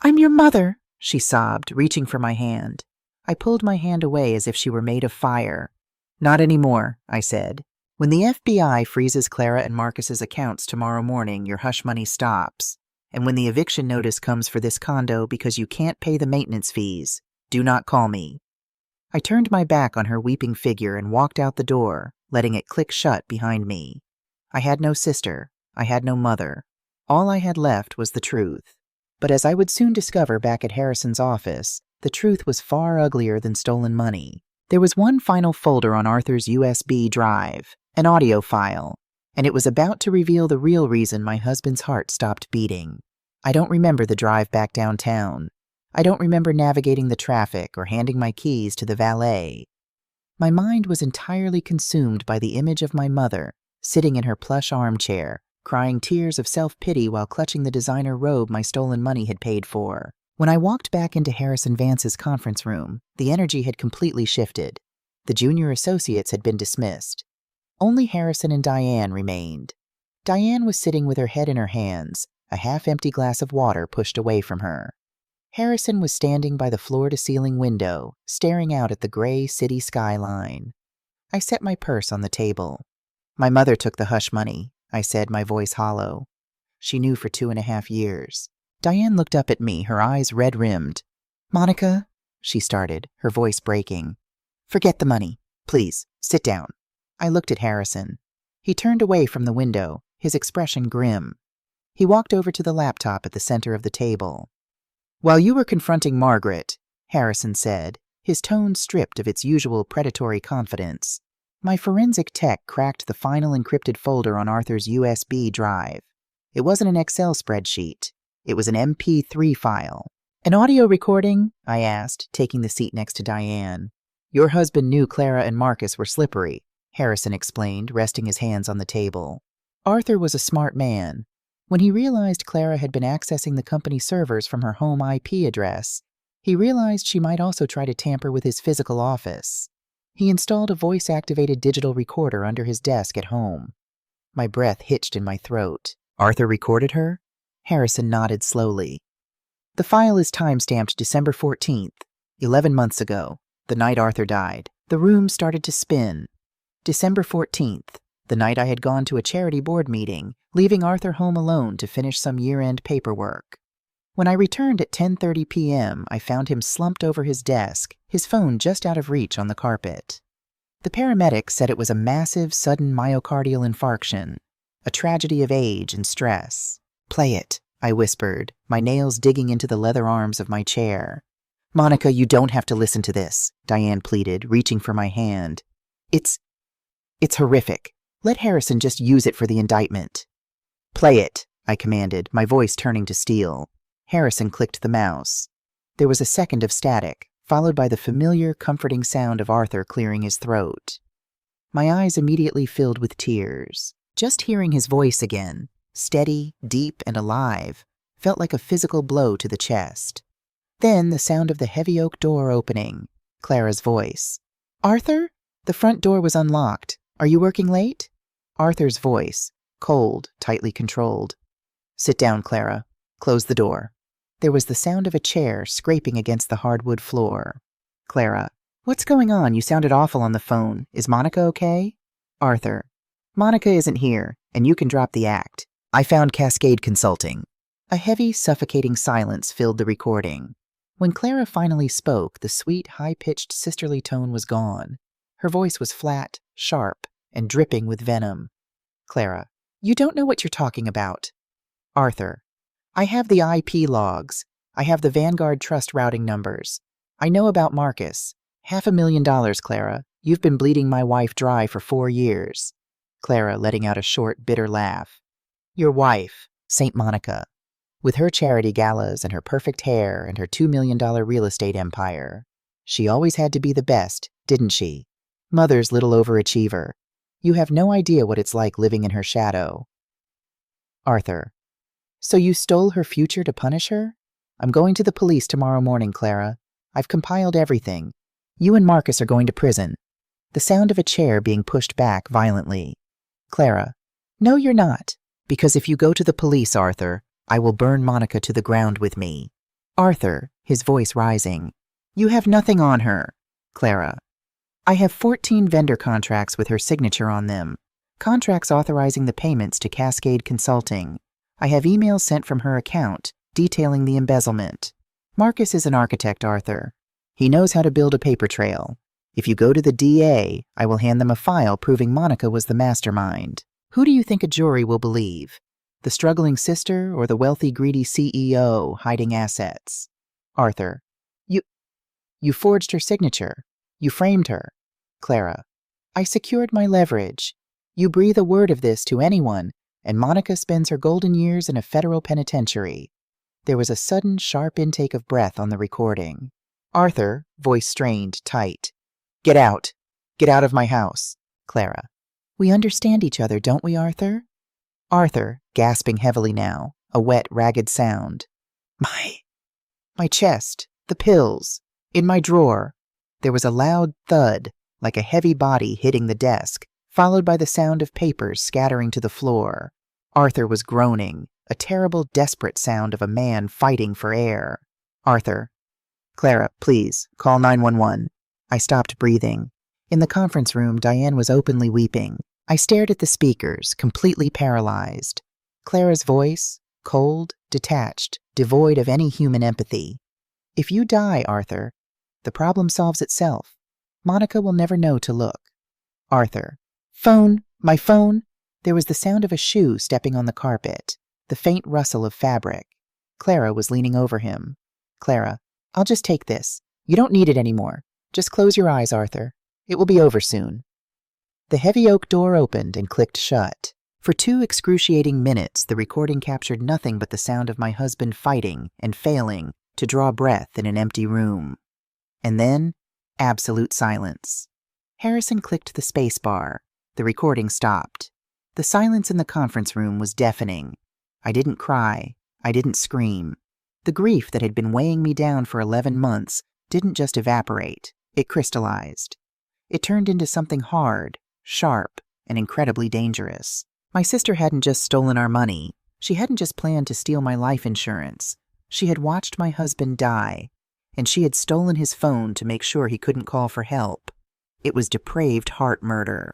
Speaker 1: I'm your mother, she sobbed, reaching for my hand. I pulled my hand away as if she were made of fire. Not anymore, I said. When the FBI freezes Clara and Marcus's accounts tomorrow morning, your hush money stops. And when the eviction notice comes for this condo because you can't pay the maintenance fees, do not call me. I turned my back on her weeping figure and walked out the door, letting it click shut behind me. I had no sister. I had no mother. All I had left was the truth. But as I would soon discover back at Harrison's office, the truth was far uglier than stolen money. There was one final folder on Arthur's USB drive, an audio file, and it was about to reveal the real reason my husband's heart stopped beating. I don't remember the drive back downtown. I don't remember navigating the traffic or handing my keys to the valet. My mind was entirely consumed by the image of my mother, sitting in her plush armchair, crying tears of self-pity while clutching the designer robe my stolen money had paid for. When I walked back into Harrison Vance's conference room, the energy had completely shifted. The junior associates had been dismissed. Only Harrison and Diane remained. Diane was sitting with her head in her hands, a half-empty glass of water pushed away from her. Harrison was standing by the floor-to-ceiling window, staring out at the gray city skyline. I set my purse on the table. My mother took the hush money, I said, my voice hollow. She knew for 2.5 years. Diane looked up at me, her eyes red-rimmed. Monica, she started, her voice breaking. Forget the money. Please, sit down. I looked at Harrison. He turned away from the window, his expression grim. He walked over to the laptop at the center of the table. While you were confronting Margaret, Harrison said, his tone stripped of its usual predatory confidence, my forensic tech cracked the final encrypted folder on Arthur's USB drive. It wasn't an Excel spreadsheet. It was an MP3 file. An audio recording? I asked, taking the seat next to Diane. Your husband knew Clara and Marcus were slippery, Harrison explained, resting his hands on the table. Arthur was a smart man. When he realized Clara had been accessing the company servers from her home IP address, he realized she might also try to tamper with his physical office. He installed a voice-activated digital recorder under his desk at home. My breath hitched in my throat. Arthur recorded her? Harrison nodded slowly. The file is time-stamped December 14th, 11 months ago, the night Arthur died. The room started to spin. December 14th, the night I had gone to a charity board meeting, leaving Arthur home alone to finish some year-end paperwork. When I returned at 10:30 p.m., I found him slumped over his desk, his phone just out of reach on the carpet. The paramedics said it was a massive, sudden myocardial infarction, a tragedy of age and stress. Play it, I whispered, my nails digging into the leather arms of my chair. Monica, you don't have to listen to this, Diane pleaded, reaching for my hand. It's horrific. Let Harrison just use it for the indictment. Play it, I commanded, my voice turning to steel. Harrison clicked the mouse. There was a second of static, followed by the familiar, comforting sound of Arthur clearing his throat. My eyes immediately filled with tears. Just hearing his voice again, steady, deep, and alive, felt like a physical blow to the chest. Then the sound of the heavy oak door opening, Clara's voice. Arthur? The front door was unlocked. Are you working late? Arthur's voice, cold, tightly controlled. Sit down, Clara. Close the door. There was the sound of a chair scraping against the hardwood floor. Clara. What's going on? You sounded awful on the phone. Is Monica okay? Arthur. Monica isn't here, and you can drop the act. I found Cascade Consulting. A heavy, suffocating silence filled the recording. When Clara finally spoke, the sweet, high-pitched sisterly tone was gone. Her voice was flat, sharp, and dripping with venom. Clara. You don't know what you're talking about. Arthur. I have the IP logs. I have the Vanguard Trust routing numbers. I know about Marcus. $500,000, Clara. You've been bleeding my wife dry for 4 years. Clara letting out a short, bitter laugh. Your wife, Saint Monica, with her charity galas and her perfect hair and her $2 million real estate empire. She always had to be the best, didn't she? Mother's little overachiever. You have no idea what it's like living in her shadow. Arthur. So you stole her future to punish her? I'm going to the police tomorrow morning, Clara. I've compiled everything. You and Marcus are going to prison. The sound of a chair being pushed back violently. Clara. No, you're not. Because if you go to the police, Arthur, I will burn Monica to the ground with me. Arthur, his voice rising. You have nothing on her. Clara. I have 14 vendor contracts with her signature on them. Contracts authorizing the payments to Cascade Consulting. I have emails sent from her account detailing the embezzlement. Marcus is an architect, Arthur. He knows how to build a paper trail. If you go to the DA, I will hand them a file proving Monica was the mastermind. Who do you think a jury will believe? The struggling sister or the wealthy, greedy CEO hiding assets? Arthur. You forged her signature. You framed her. Clara. I secured my leverage. You breathe a word of this to anyone, and Monica spends her golden years in a federal penitentiary. There was a sudden, sharp intake of breath on the recording. Arthur, voice strained, tight. Get out. Get out of my house. Clara. We understand each other, don't we, Arthur? Arthur, gasping heavily now, a wet, ragged sound. My chest, the pills, in my drawer. There was a loud thud, like a heavy body hitting the desk, followed by the sound of papers scattering to the floor. Arthur was groaning, a terrible, desperate sound of a man fighting for air. Arthur. Clara, please, call 911. I stopped breathing. In the conference room, Diane was openly weeping. I stared at the speakers, completely paralyzed. Clara's voice, cold, detached, devoid of any human empathy. If you die, Arthur, the problem solves itself. Monica will never know to look. Arthur. Phone! My phone! There was the sound of a shoe stepping on the carpet, the faint rustle of fabric. Clara was leaning over him. Clara. I'll just take this. You don't need it anymore. Just close your eyes, Arthur. It will be over soon. The heavy oak door opened and clicked shut. For 2 excruciating minutes, the recording captured nothing but the sound of my husband fighting and failing to draw breath in an empty room. And then, absolute silence. Harrison clicked the space bar. The recording stopped. The silence in the conference room was deafening. I didn't cry. I didn't scream. The grief that had been weighing me down for 11 months didn't just evaporate. It crystallized. It turned into something hard, sharp, and incredibly dangerous. My sister hadn't just stolen our money. She hadn't just planned to steal my life insurance. She had watched my husband die, and she had stolen his phone to make sure he couldn't call for help. It was depraved heart murder.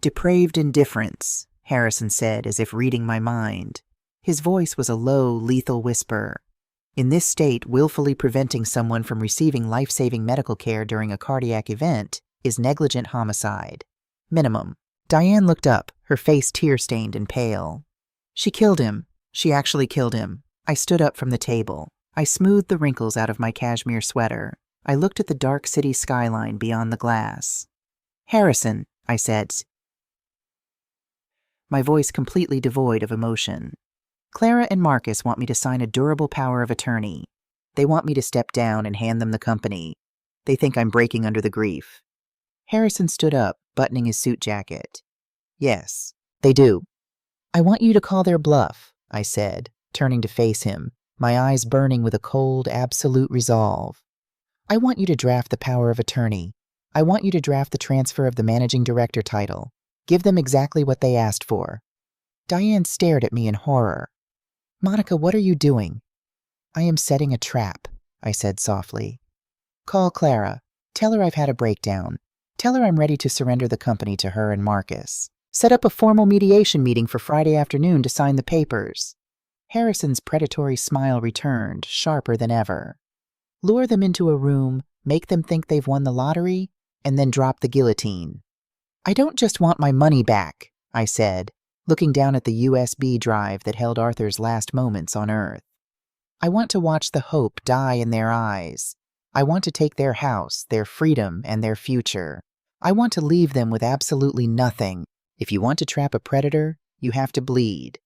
Speaker 1: Depraved indifference, Harrison said, as if reading my mind. His voice was a low, lethal whisper. In this state, willfully preventing someone from receiving life-saving medical care during a cardiac event is negligent homicide. Minimum. Diane looked up, her face tear-stained and pale. She killed him. She actually killed him. I stood up from the table. I smoothed the wrinkles out of my cashmere sweater. I looked at the dark city skyline beyond the glass. Harrison, I said, my voice completely devoid of emotion. Clara and Marcus want me to sign a durable power of attorney. They want me to step down and hand them the company. They think I'm breaking under the grief. Harrison stood up, buttoning his suit jacket. Yes, they do. I want you to call their bluff, I said, turning to face him, my eyes burning with a cold, absolute resolve. I want you to draft the power of attorney. I want you to draft the transfer of the managing director title. Give them exactly what they asked for. Diane stared at me in horror. Monica, what are you doing? I am setting a trap, I said softly. Call Clara. Tell her I've had a breakdown. Tell her I'm ready to surrender the company to her and Marcus. Set up a formal mediation meeting for Friday afternoon to sign the papers. Harrison's predatory smile returned, sharper than ever. Lure them into a room, make them think they've won the lottery, and then drop the guillotine. I don't just want my money back, I said, looking down at the USB drive that held Arthur's last moments on Earth. I want to watch the hope die in their eyes. I want to take their house, their freedom, and their future. I want to leave them with absolutely nothing. If you want to trap a predator, you have to bleed.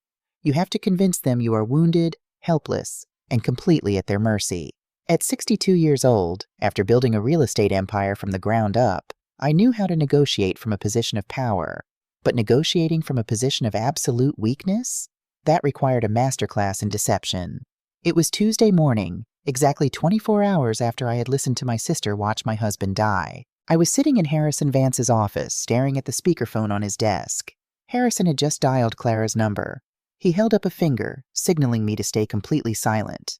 Speaker 1: You have to convince them you are wounded, helpless, and completely at their mercy. At 62 years old, after building a real estate empire from the ground up, I knew how to negotiate from a position of power. But negotiating from a position of absolute weakness? That required a masterclass in deception. It was Tuesday morning, exactly 24 hours after I had listened to my sister watch my husband die. I was sitting in Harrison Vance's office, staring at the speakerphone on his desk. Harrison had just dialed Clara's number. He held up a finger, signaling me to stay completely silent.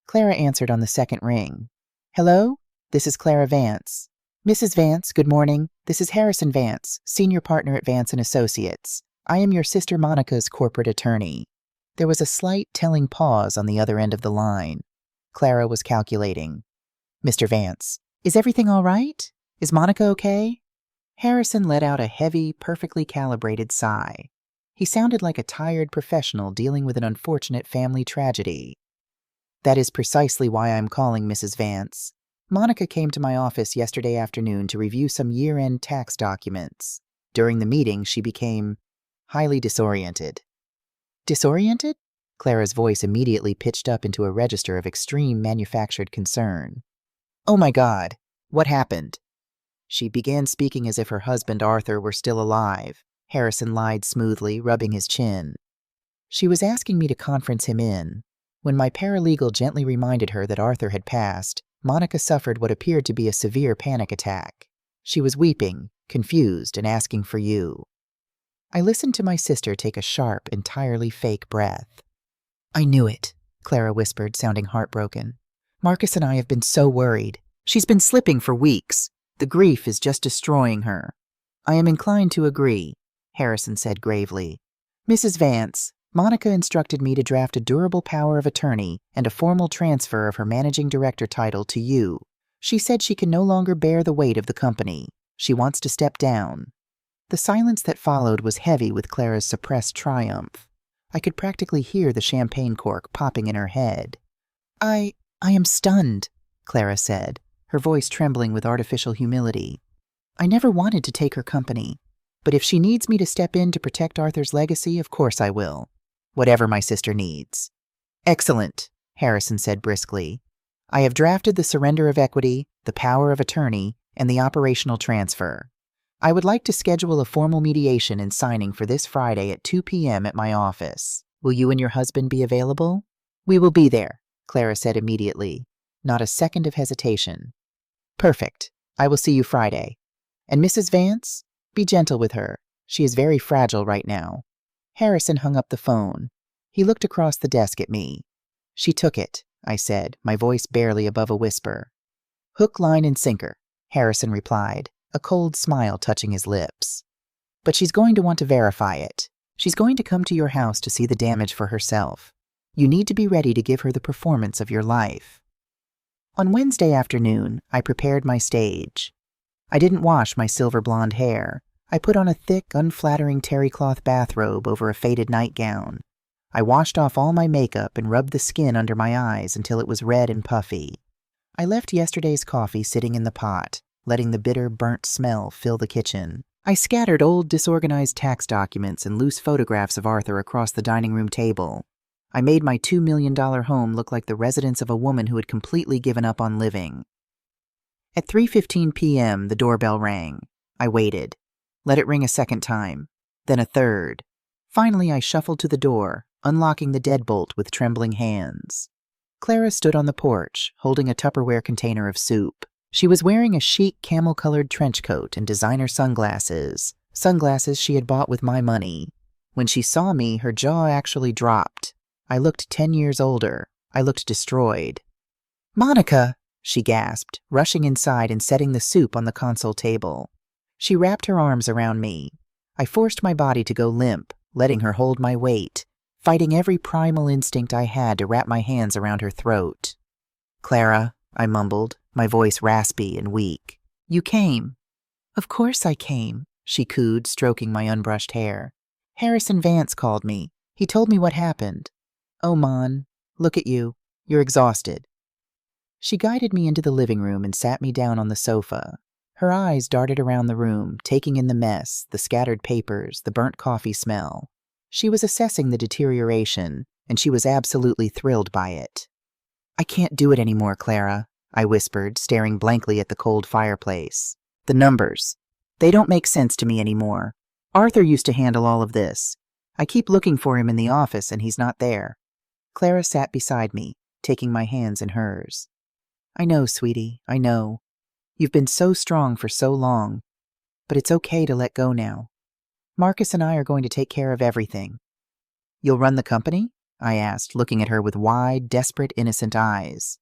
Speaker 1: Clara answered on the second ring. "Hello? This is Clara Vance." "Mrs. Vance, good morning. This is Harrison Vance, senior partner at Vance & Associates. I am your sister Monica's corporate attorney." There was a slight, telling pause on the other end of the line. Clara was calculating. "Mr. Vance, is everything all right? Is Monica okay?" Harrison let out a heavy, perfectly calibrated sigh. He sounded like a tired professional dealing with an unfortunate family tragedy. "That is precisely why I'm calling, Mrs. Vance. Monica came to my office yesterday afternoon to review some year-end tax documents. During the meeting, she became highly disoriented." "Disoriented?" Clara's voice immediately pitched up into a register of extreme manufactured concern. "Oh my God, what happened?" She began speaking as if her husband Arthur were still alive. Harrison lied smoothly, rubbing his chin. "She was asking me to conference him in. When my paralegal gently reminded her that Arthur had passed, Monica suffered what appeared to be a severe panic attack. She was weeping, confused, and asking for you." I listened to my sister take a sharp, entirely fake breath. "I knew it," Clara whispered, sounding heartbroken. "Marcus and I have been so worried. She's been slipping for weeks. The grief is just destroying her." "I am inclined to agree," Harrison said gravely. "Mrs. Vance, Monica instructed me to draft a durable power of attorney and a formal transfer of her managing director title to you. She said she can no longer bear the weight of the company. She wants to step down." The silence that followed was heavy with Clara's suppressed triumph. I could practically hear the champagne cork popping in her head. I am stunned," Clara said, her voice trembling with artificial humility. "I never wanted to take her company, but if she needs me to step in to protect Arthur's legacy, of course I will. Whatever my sister needs." "Excellent," Harrison said briskly. "I have drafted the surrender of equity, the power of attorney, and the operational transfer. I would like to schedule a formal mediation and signing for this Friday at 2 p.m. at my office. Will you and your husband be available?" "We will be there," Clara said immediately. Not a second of hesitation. "Perfect. I will see you Friday. And Mrs. Vance, be gentle with her. She is very fragile right now." Harrison hung up the phone. He looked across the desk at me. "She took it," I said, my voice barely above a whisper. "Hook, line, and sinker," Harrison replied, a cold smile touching his lips. "But she's going to want to verify it. She's going to come to your house to see the damage for herself. You need to be ready to give her the performance of your life." On Wednesday afternoon, I prepared my stage. I didn't wash my silver blonde hair. I put on a thick, unflattering terry cloth bathrobe over a faded nightgown. I washed off all my makeup and rubbed the skin under my eyes until it was red and puffy. I left yesterday's coffee sitting in the pot, letting the bitter, burnt smell fill the kitchen. I scattered old, disorganized tax documents and loose photographs of Arthur across the dining room table. I made my $2 million home look like the residence of a woman who had completely given up on living. At 3:15 p.m., the doorbell rang. I waited. Let it ring a second time, then a third. Finally, I shuffled to the door, unlocking the deadbolt with trembling hands. Clara stood on the porch, holding a Tupperware container of soup. She was wearing a chic camel-colored trench coat and designer sunglasses she had bought with my money. When she saw me, her jaw actually dropped. I looked 10 years older. I looked destroyed. "Monica!" she gasped, rushing inside and setting the soup on the console table. She wrapped her arms around me. I forced my body to go limp, letting her hold my weight, fighting every primal instinct I had to wrap my hands around her throat. "Clara," I mumbled, my voice raspy and weak. "You came." "Of course I came," she cooed, stroking my unbrushed hair. "Harrison Vance called me. He told me what happened. Oh, Mon, look at you. You're exhausted." She guided me into the living room and sat me down on the sofa. Her eyes darted around the room, taking in the mess, the scattered papers, the burnt coffee smell. She was assessing the deterioration, and she was absolutely thrilled by it. "I can't do it anymore, Clara," I whispered, staring blankly at the cold fireplace. "The numbers. They don't make sense to me anymore. Arthur used to handle all of this. I keep looking for him in the office, and he's not there." Clara sat beside me, taking my hands in hers. "I know, sweetie, I know. You've been so strong for so long. But it's okay to let go now. Marcus and I are going to take care of everything." "You'll run the company?" I asked, looking at her with wide, desperate, innocent eyes.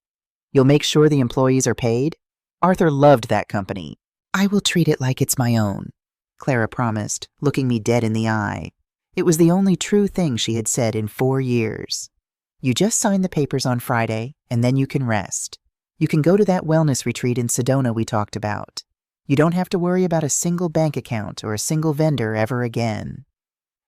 Speaker 1: "You'll make sure the employees are paid? Arthur loved that company." "I will treat it like it's my own," Clara promised, looking me dead in the eye. It was the only true thing she had said in 4 years. "You just sign the papers on Friday, and then you can rest. You can go to that wellness retreat in Sedona we talked about. You don't have to worry about a single bank account or a single vendor ever again."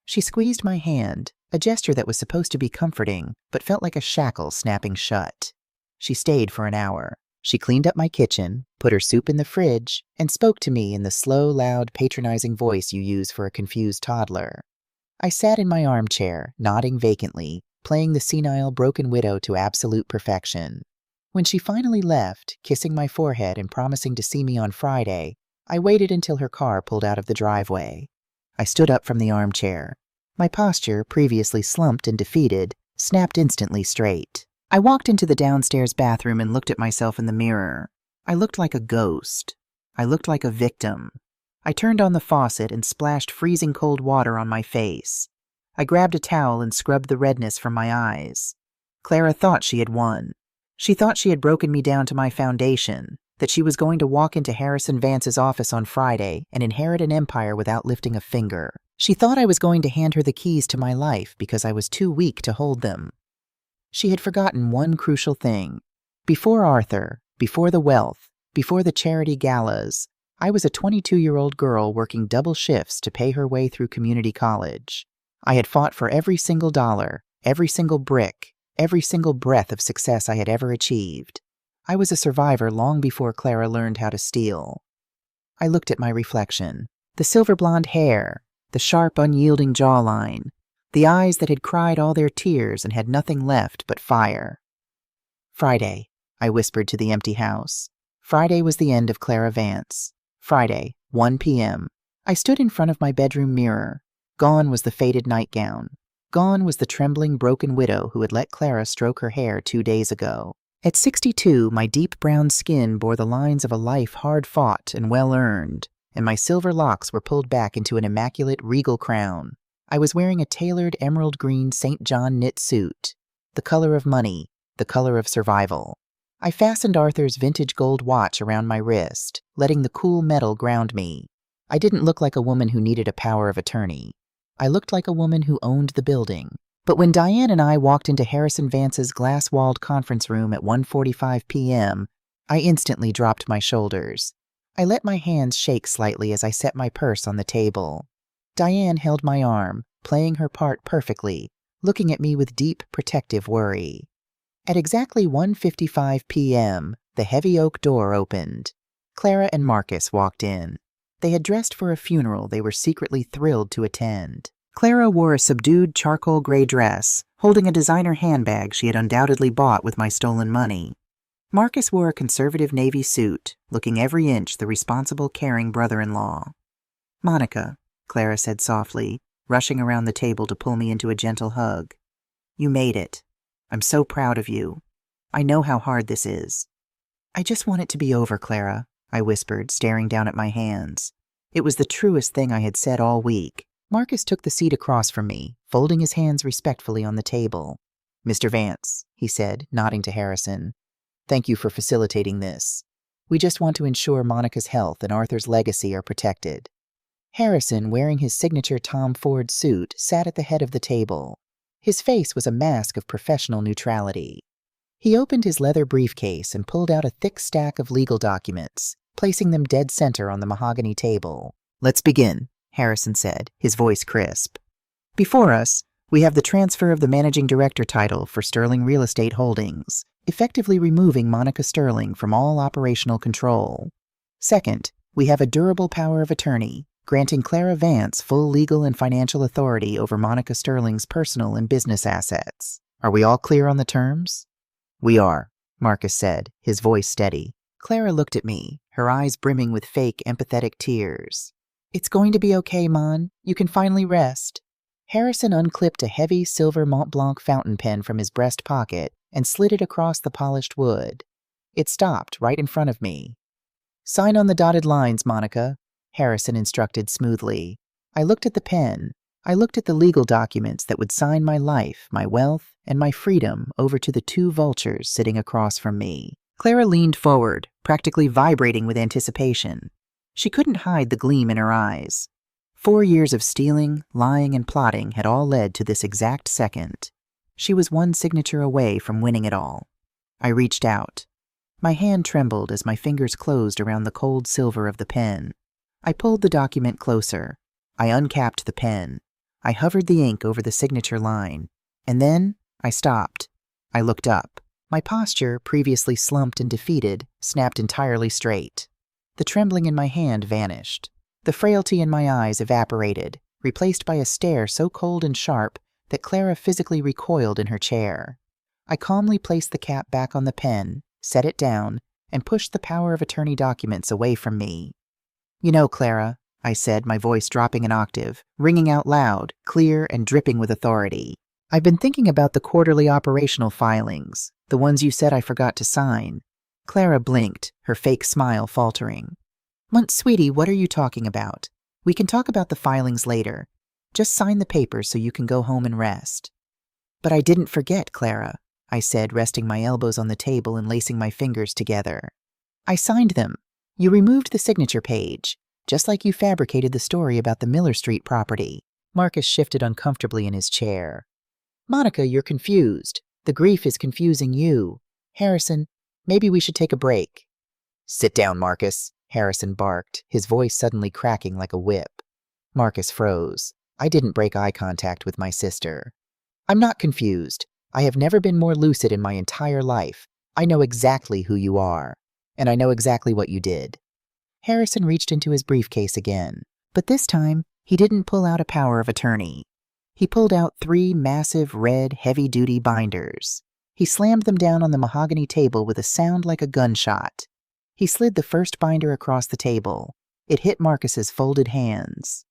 Speaker 1: She squeezed my hand, a gesture that was supposed to be comforting, but felt like a shackle snapping shut. She stayed for an hour. She cleaned up my kitchen, put her soup in the fridge, and spoke to me in the slow, loud, patronizing voice you use for a confused toddler. I sat in my armchair, nodding vacantly, playing the senile broken widow to absolute perfection. When she finally left, kissing my forehead and promising to see me on Friday, I waited until her car pulled out of the driveway. I stood up from the armchair. My posture, previously slumped and defeated, snapped instantly straight. I walked into the downstairs bathroom and looked at myself in the mirror. I looked like a ghost. I looked like a victim. I turned on the faucet and splashed freezing cold water on my face. I grabbed a towel and scrubbed the redness from my eyes. Clara thought she had won. She thought she had broken me down to my foundation, that she was going to walk into Harrison Vance's office on Friday and inherit an empire without lifting a finger. She thought I was going to hand her the keys to my life because I was too weak to hold them. She had forgotten one crucial thing. Before Arthur, before the wealth, before the charity galas, I was a 22-year-old girl working double shifts to pay her way through community college. I had fought for every single dollar, every single brick, every single breath of success I had ever achieved. I was a survivor long before Clara learned how to steal. I looked at my reflection. The silver blonde hair, the sharp, unyielding jawline, the eyes that had cried all their tears and had nothing left but fire. "Friday," I whispered to the empty house. Friday was the end of Clara Vance. Friday, 1 p.m. I stood in front of my bedroom mirror. Gone was the faded nightgown. Gone was the trembling, broken widow who had let Clara stroke her hair 2 days ago. At 62, my deep brown skin bore the lines of a life hard-fought and well-earned, and my silver locks were pulled back into an immaculate, regal crown. I was wearing a tailored emerald green St. John knit suit, the color of money, the color of survival. I fastened Arthur's vintage gold watch around my wrist, letting the cool metal ground me. I didn't look like a woman who needed a power of attorney. I looked like a woman who owned the building. But when Diane and I walked into Harrison Vance's glass-walled conference room at 1:45 p.m., I instantly dropped my shoulders. I let my hands shake slightly as I set my purse on the table. Diane held my arm, playing her part perfectly, looking at me with deep, protective worry. At exactly 1:55 p.m., the heavy oak door opened. Clara and Marcus walked in. They had dressed for a funeral they were secretly thrilled to attend. Clara wore a subdued charcoal gray dress, holding a designer handbag she had undoubtedly bought with my stolen money. Marcus wore a conservative navy suit, looking every inch the responsible, caring brother-in-law. "Monica," Clara said softly, rushing around the table to pull me into a gentle hug. "You made it. I'm so proud of you. I know how hard this is." "I just want it to be over, Clara," I whispered, staring down at my hands. It was the truest thing I had said all week. Marcus took the seat across from me, folding his hands respectfully on the table. "Mr. Vance," he said, nodding to Harrison, "thank you for facilitating this. We just want to ensure Monica's health and Arthur's legacy are protected." Harrison, wearing his signature Tom Ford suit, sat at the head of the table. His face was a mask of professional neutrality. He opened his leather briefcase and pulled out a thick stack of legal documents, placing them dead center on the mahogany table. "Let's begin," Harrison said, his voice crisp. "Before us, we have the transfer of the managing director title for Sterling Real Estate Holdings, effectively removing Monica Sterling from all operational control. Second, We have a durable power of attorney, granting Clara Vance full legal and financial authority over Monica Sterling's personal and business assets. Are we all clear on the terms? We are, Marcus said, his voice steady. Clara looked at me, her eyes brimming with fake, empathetic tears. It's going to be okay, Mon. You can finally rest. Harrison unclipped a heavy silver Mont Blanc fountain pen from his breast pocket and slid it across the polished wood. It stopped right in front of me. Sign on the dotted lines, Monica, Harrison instructed smoothly. I looked at the pen. I looked at the legal documents that would sign my life, my wealth, and my freedom over to the two vultures sitting across from me. Clara leaned forward, practically vibrating with anticipation. She couldn't hide the gleam in her eyes. 4 years of stealing, lying, and plotting had all led to this exact second. She was one signature away from winning it all. I reached out. My hand trembled as my fingers closed around the cold silver of the pen. I pulled the document closer. I uncapped the pen. I hovered the ink over the signature line. And then I stopped. I looked up. My posture, previously slumped and defeated, snapped entirely straight. The trembling in my hand vanished. The frailty in my eyes evaporated, replaced by a stare so cold and sharp that Clara physically recoiled in her chair. I calmly placed the cap back on the pen, set it down, and pushed the power of attorney documents away from me. You know, Clara, I said, my voice dropping an octave, ringing out loud, clear, and dripping with authority. I've been thinking about the quarterly operational filings, the ones you said I forgot to sign. Clara blinked, her fake smile faltering. Sweetie, what are you talking about? We can talk about the filings later. Just sign the papers so you can go home and rest. But I didn't forget, Clara, I said, resting my elbows on the table and lacing my fingers together. I signed them. You removed the signature page, just like you fabricated the story about the Miller Street property. Marcus shifted uncomfortably in his chair. Monica, you're confused. The grief is confusing you. Harrison, maybe we should take a break. Sit down, Marcus, Harrison barked, his voice suddenly cracking like a whip. Marcus froze. I didn't break eye contact with my sister. I'm not confused. I have never been more lucid in my entire life. I know exactly who you are, and I know exactly what you did. Harrison reached into his briefcase again, but this time he didn't pull out a power of attorney. He pulled out 3 massive, red, heavy-duty binders. He slammed them down on the mahogany table with a sound like a gunshot. He slid the first binder across the table. It hit Marcus's folded hands.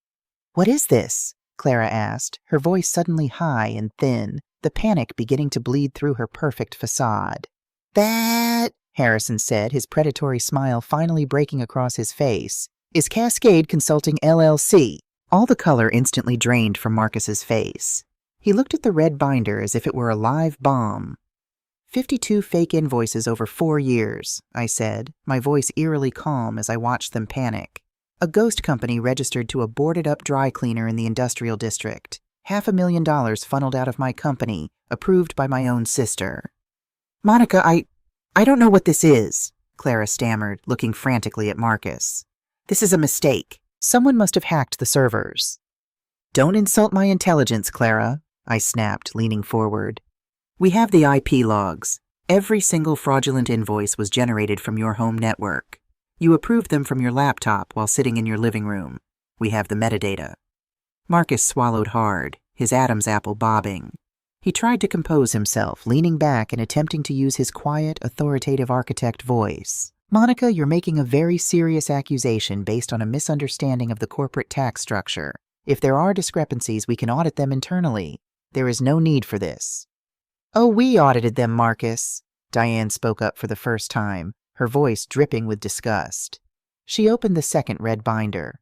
Speaker 1: What is this? Clara asked, her voice suddenly high and thin, the panic beginning to bleed through her perfect facade. That, Harrison said, his predatory smile finally breaking across his face, is Cascade Consulting LLC. All the color instantly drained from Marcus's face. He looked at the red binder as if it were a live bomb. 52 fake invoices over 4 years, I said, my voice eerily calm as I watched them panic. A ghost company registered to a boarded-up dry cleaner in the industrial district. $500,000 funneled out of my company, approved by my own sister. Monica, I don't know what this is, Clara stammered, looking frantically at Marcus. This is a mistake. Someone must have hacked the servers. Don't insult my intelligence, Clara, I snapped, leaning forward. We have the IP logs. Every single fraudulent invoice was generated from your home network. You approved them from your laptop while sitting in your living room. We have the metadata. Marcus swallowed hard, his Adam's apple bobbing. He tried to compose himself, leaning back and attempting to use his quiet, authoritative architect voice. Monica, you're making a very serious accusation based on a misunderstanding of the corporate tax structure. If there are discrepancies, we can audit them internally. There is no need for this. Oh, we audited them, Marcus. Diane spoke up for the first time, her voice dripping with disgust. She opened the second red binder.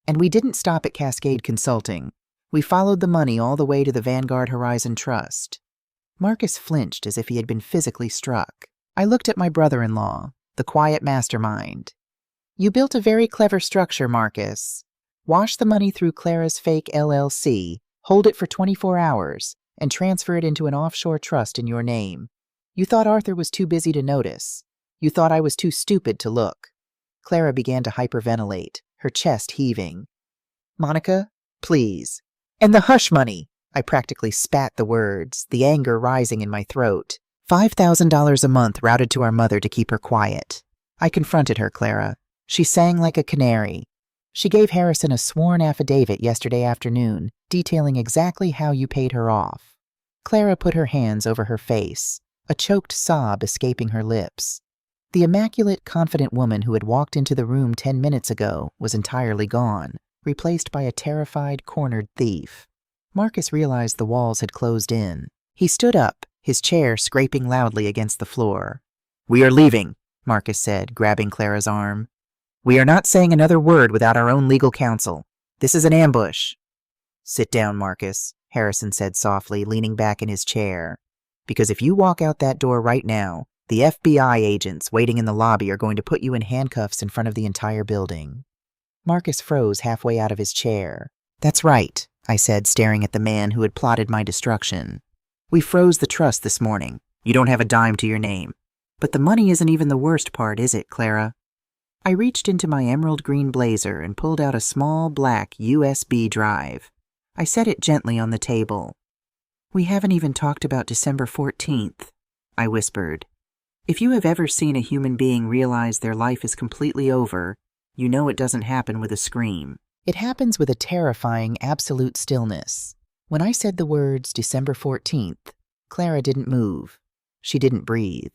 Speaker 1: And we didn't stop at Cascade Consulting. We followed the money all the way to the Vanguard Horizon Trust. Marcus flinched as if he had been physically struck. I looked at my brother-in-law, the quiet mastermind. You built a very clever structure, Marcus. Wash the money through Clara's fake LLC, hold it for 24 hours, and transfer it into an offshore trust in your name. You thought Arthur was too busy to notice. You thought I was too stupid to look. Clara began to hyperventilate, her chest heaving. Monica, please. And the hush money! I practically spat the words, the anger rising in my throat. $5,000 a month routed to our mother to keep her quiet. I confronted her, Clara. She sang like a canary. She gave Harrison a sworn affidavit yesterday afternoon, detailing exactly how you paid her off. Clara put her hands over her face, a choked sob escaping her lips. The immaculate, confident woman who had walked into the room 10 minutes ago was entirely gone, replaced by a terrified, cornered thief. Marcus realized the walls had closed in. He stood up, his chair scraping loudly against the floor. "We are leaving," Marcus said, grabbing Clara's arm. "We are not saying another word without our own legal counsel. This is an ambush." "Sit down, Marcus," Harrison said softly, leaning back in his chair. "Because if you walk out that door right now, the FBI agents waiting in the lobby are going to put you in handcuffs in front of the entire building." Marcus froze halfway out of his chair. "That's right," I said, staring at the man who had plotted my destruction. "We froze the trust this morning. You don't have a dime to your name. But the money isn't even the worst part, is it, Clara?" I reached into my emerald green blazer and pulled out a small black USB drive. I set it gently on the table. "We haven't even talked about December 14th, I whispered. "If you have ever seen a human being realize their life is completely over, you know it doesn't happen with a scream. It happens with a terrifying, absolute stillness." When I said the words December 14th, Clara didn't move. She didn't breathe.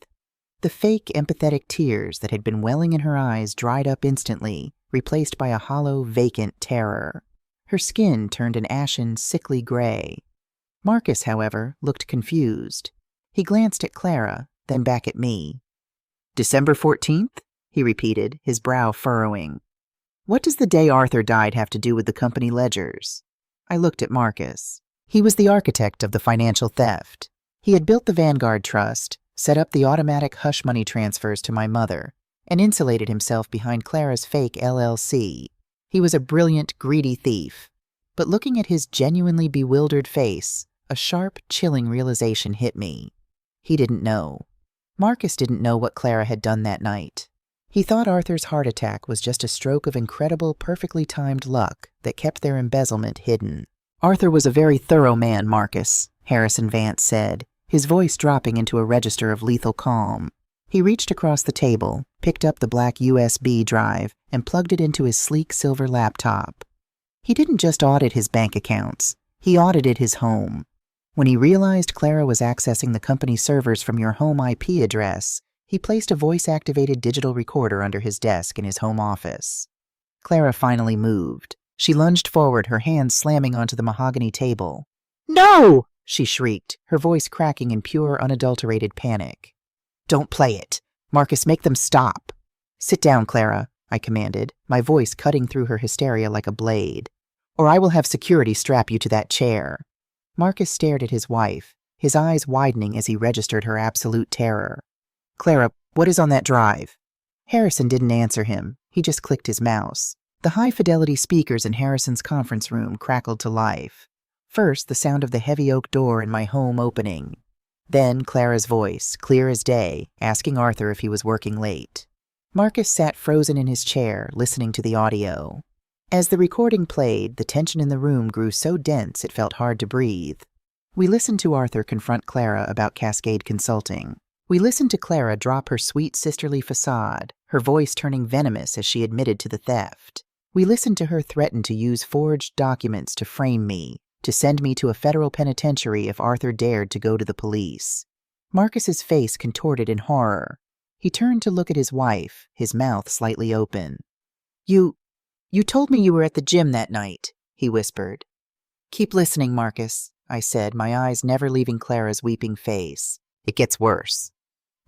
Speaker 1: The fake, empathetic tears that had been welling in her eyes dried up instantly, replaced by a hollow, vacant terror. Her skin turned an ashen, sickly gray. Marcus, however, looked confused. He glanced at Clara, then back at me. "December 14th?" he repeated, his brow furrowing. "What does the day Arthur died have to do with the company ledgers?" I looked at Marcus. He was the architect of the financial theft. He had built the Vanguard Trust, set up the automatic hush money transfers to my mother, and insulated himself behind Clara's fake LLC. He was a brilliant, greedy thief. But looking at his genuinely bewildered face, a sharp, chilling realization hit me. He didn't know. Marcus didn't know what Clara had done that night. He thought Arthur's heart attack was just a stroke of incredible, perfectly timed luck that kept their embezzlement hidden. "Arthur was a very thorough man, Marcus," Harrison Vance said, his voice dropping into a register of lethal calm. He reached across the table, picked up the black USB drive, and plugged it into his sleek silver laptop. He didn't just audit his bank accounts. He audited his home. When he realized Clara was accessing the company servers from your home IP address, he placed a voice-activated digital recorder under his desk in his home office. Clara finally moved. She lunged forward, her hands slamming onto the mahogany table. "No!" she shrieked, her voice cracking in pure, unadulterated panic. "Don't play it. Marcus, make them stop." "Sit down, Clara," I commanded, my voice cutting through her hysteria like a blade. "Or I will have security strap you to that chair." Marcus stared at his wife, his eyes widening as he registered her absolute terror. "Clara, what is on that drive?" Harrison didn't answer him. He just clicked his mouse. The high-fidelity speakers in Harrison's conference room crackled to life. First, the sound of the heavy oak door in my home opening. Then Clara's voice, clear as day, asking Arthur if he was working late. Marcus sat frozen in his chair, listening to the audio. As the recording played, the tension in the room grew so dense it felt hard to breathe. We listened to Arthur confront Clara about Cascade Consulting. We listened to Clara drop her sweet sisterly facade, her voice turning venomous as she admitted to the theft. We listened to her threaten to use forged documents to frame me, to send me to a federal penitentiary if Arthur dared to go to the police. Marcus's face contorted in horror. He turned to look at his wife, his mouth slightly open. You told me you were at the gym that night," he whispered. "Keep listening, Marcus," I said, my eyes never leaving Clara's weeping face. "It gets worse."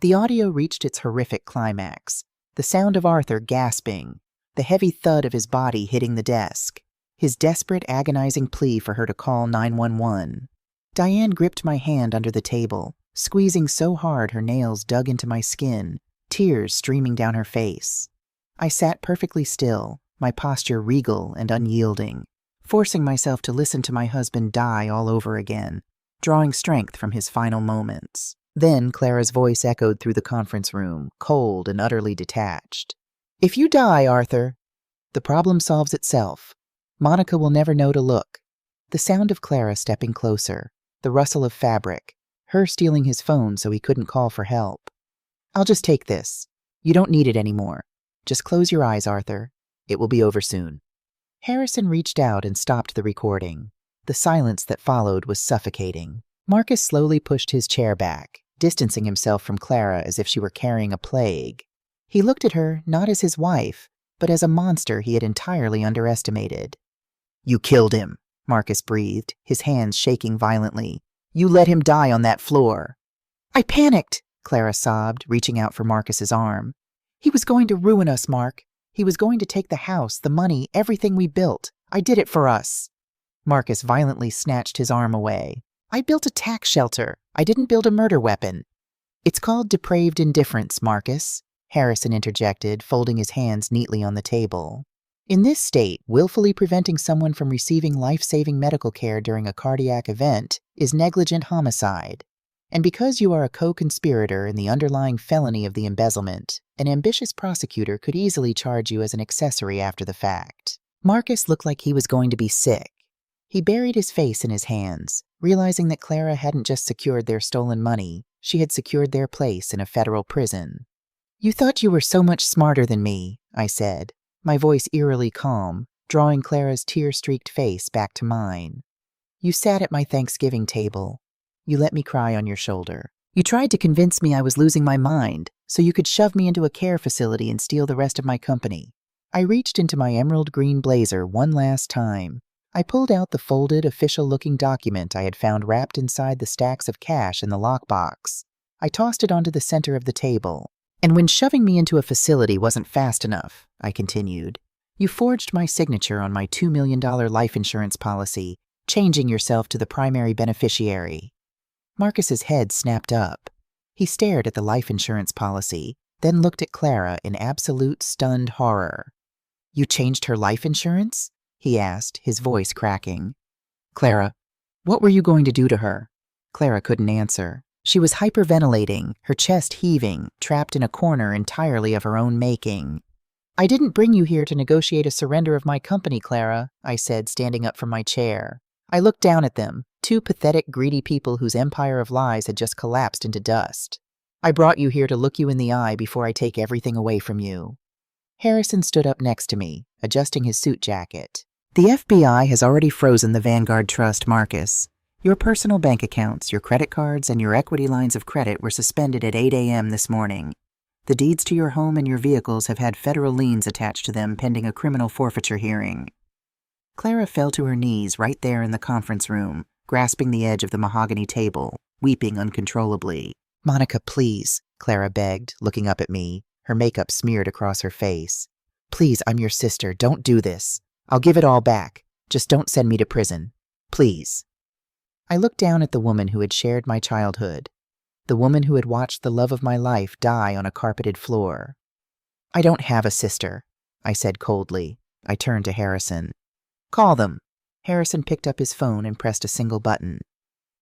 Speaker 1: The audio reached its horrific climax, the sound of Arthur gasping, the heavy thud of his body hitting the desk, his desperate, agonizing plea for her to call 911. Diane gripped my hand under the table, squeezing so hard her nails dug into my skin, tears streaming down her face. I sat perfectly still, my posture regal and unyielding, forcing myself to listen to my husband die all over again, drawing strength from his final moments. Then Clara's voice echoed through the conference room, cold and utterly detached. "If you die, Arthur, the problem solves itself. Monica will never know to look." The sound of Clara stepping closer, the rustle of fabric, her stealing his phone so he couldn't call for help. "I'll just take this. You don't need it anymore. Just close your eyes, Arthur. It will be over soon." Harrison reached out and stopped the recording. The silence that followed was suffocating. Marcus slowly pushed his chair back, distancing himself from Clara as if she were carrying a plague. He looked at her not as his wife, but as a monster he had entirely underestimated. "You killed him," Marcus breathed, his hands shaking violently. "You let him die on that floor." "I panicked," Clara sobbed, reaching out for Marcus's arm. "He was going to ruin us, Mark. He was going to take the house, the money, everything we built. I did it for us." Marcus violently snatched his arm away. "I built a tax shelter. I didn't build a murder weapon." "It's called depraved indifference, Marcus," Harrison interjected, folding his hands neatly on the table. "In this state, willfully preventing someone from receiving life-saving medical care during a cardiac event is negligent homicide. And because you are a co-conspirator in the underlying felony of the embezzlement, an ambitious prosecutor could easily charge you as an accessory after the fact." Marcus looked like he was going to be sick. He buried his face in his hands, realizing that Clara hadn't just secured their stolen money, she had secured their place in a federal prison. "You thought you were so much smarter than me," I said, my voice eerily calm, drawing Clara's tear-streaked face back to mine. "You sat at my Thanksgiving table. You let me cry on your shoulder. You tried to convince me I was losing my mind, so you could shove me into a care facility and steal the rest of my company." I reached into my emerald green blazer one last time. I pulled out the folded, official-looking document I had found wrapped inside the stacks of cash in the lockbox. I tossed it onto the center of the table. "And when shoving me into a facility wasn't fast enough," I continued, "you forged my signature on my $2 million life insurance policy, changing yourself to the primary beneficiary." Marcus's head snapped up. He stared at the life insurance policy, then looked at Clara in absolute stunned horror. "You changed her life insurance?" he asked, his voice cracking. "Clara, what were you going to do to her?" Clara couldn't answer. She was hyperventilating, her chest heaving, trapped in a corner entirely of her own making. "I didn't bring you here to negotiate a surrender of my company, Clara," I said, standing up from my chair. I looked down at them, two pathetic, greedy people whose empire of lies had just collapsed into dust. "I brought you here to look you in the eye before I take everything away from you." Harrison stood up next to me, adjusting his suit jacket. "The FBI has already frozen the Vanguard Trust, Marcus. Your personal bank accounts, your credit cards, and your equity lines of credit were suspended at 8 a.m. this morning. The deeds to your home and your vehicles have had federal liens attached to them pending a criminal forfeiture hearing." Clara fell to her knees right there in the conference room, grasping the edge of the mahogany table, weeping uncontrollably. "Monica, please," Clara begged, looking up at me, her makeup smeared across her face. "Please, I'm your sister. Don't do this. I'll give it all back. Just don't send me to prison. Please." I looked down at the woman who had shared my childhood, the woman who had watched the love of my life die on a carpeted floor. "I don't have a sister," I said coldly. I turned to Harrison. "Call them." Harrison picked up his phone and pressed a single button.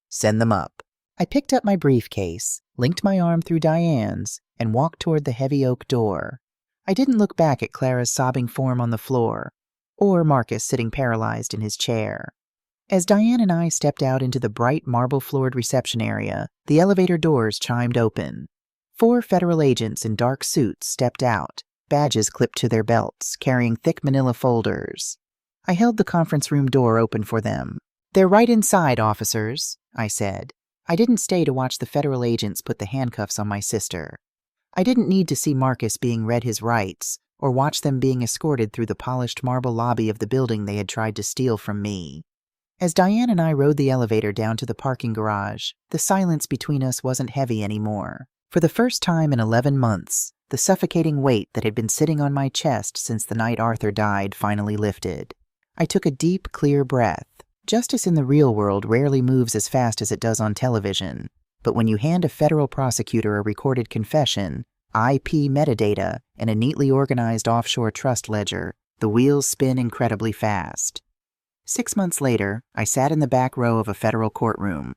Speaker 1: "Send them up." I picked up my briefcase, linked my arm through Diane's, and walked toward the heavy oak door. I didn't look back at Clara's sobbing form on the floor, or Marcus sitting paralyzed in his chair. As Diane and I stepped out into the bright marble-floored reception area, the elevator doors chimed open. 4 federal agents in dark suits stepped out, badges clipped to their belts, carrying thick manila folders. I held the conference room door open for them. "They're right inside, officers," I said. I didn't stay to watch the federal agents put the handcuffs on my sister. I didn't need to see Marcus being read his rights, or watch them being escorted through the polished marble lobby of the building they had tried to steal from me. As Diane and I rode the elevator down to the parking garage, the silence between us wasn't heavy anymore. For the first time in 11 months, the suffocating weight that had been sitting on my chest since the night Arthur died finally lifted. I took a deep, clear breath. Justice in the real world rarely moves as fast as it does on television, but when you hand a federal prosecutor a recorded confession, IP metadata, and a neatly organized offshore trust ledger, the wheels spin incredibly fast. 6 months later, I sat in the back row of a federal courtroom.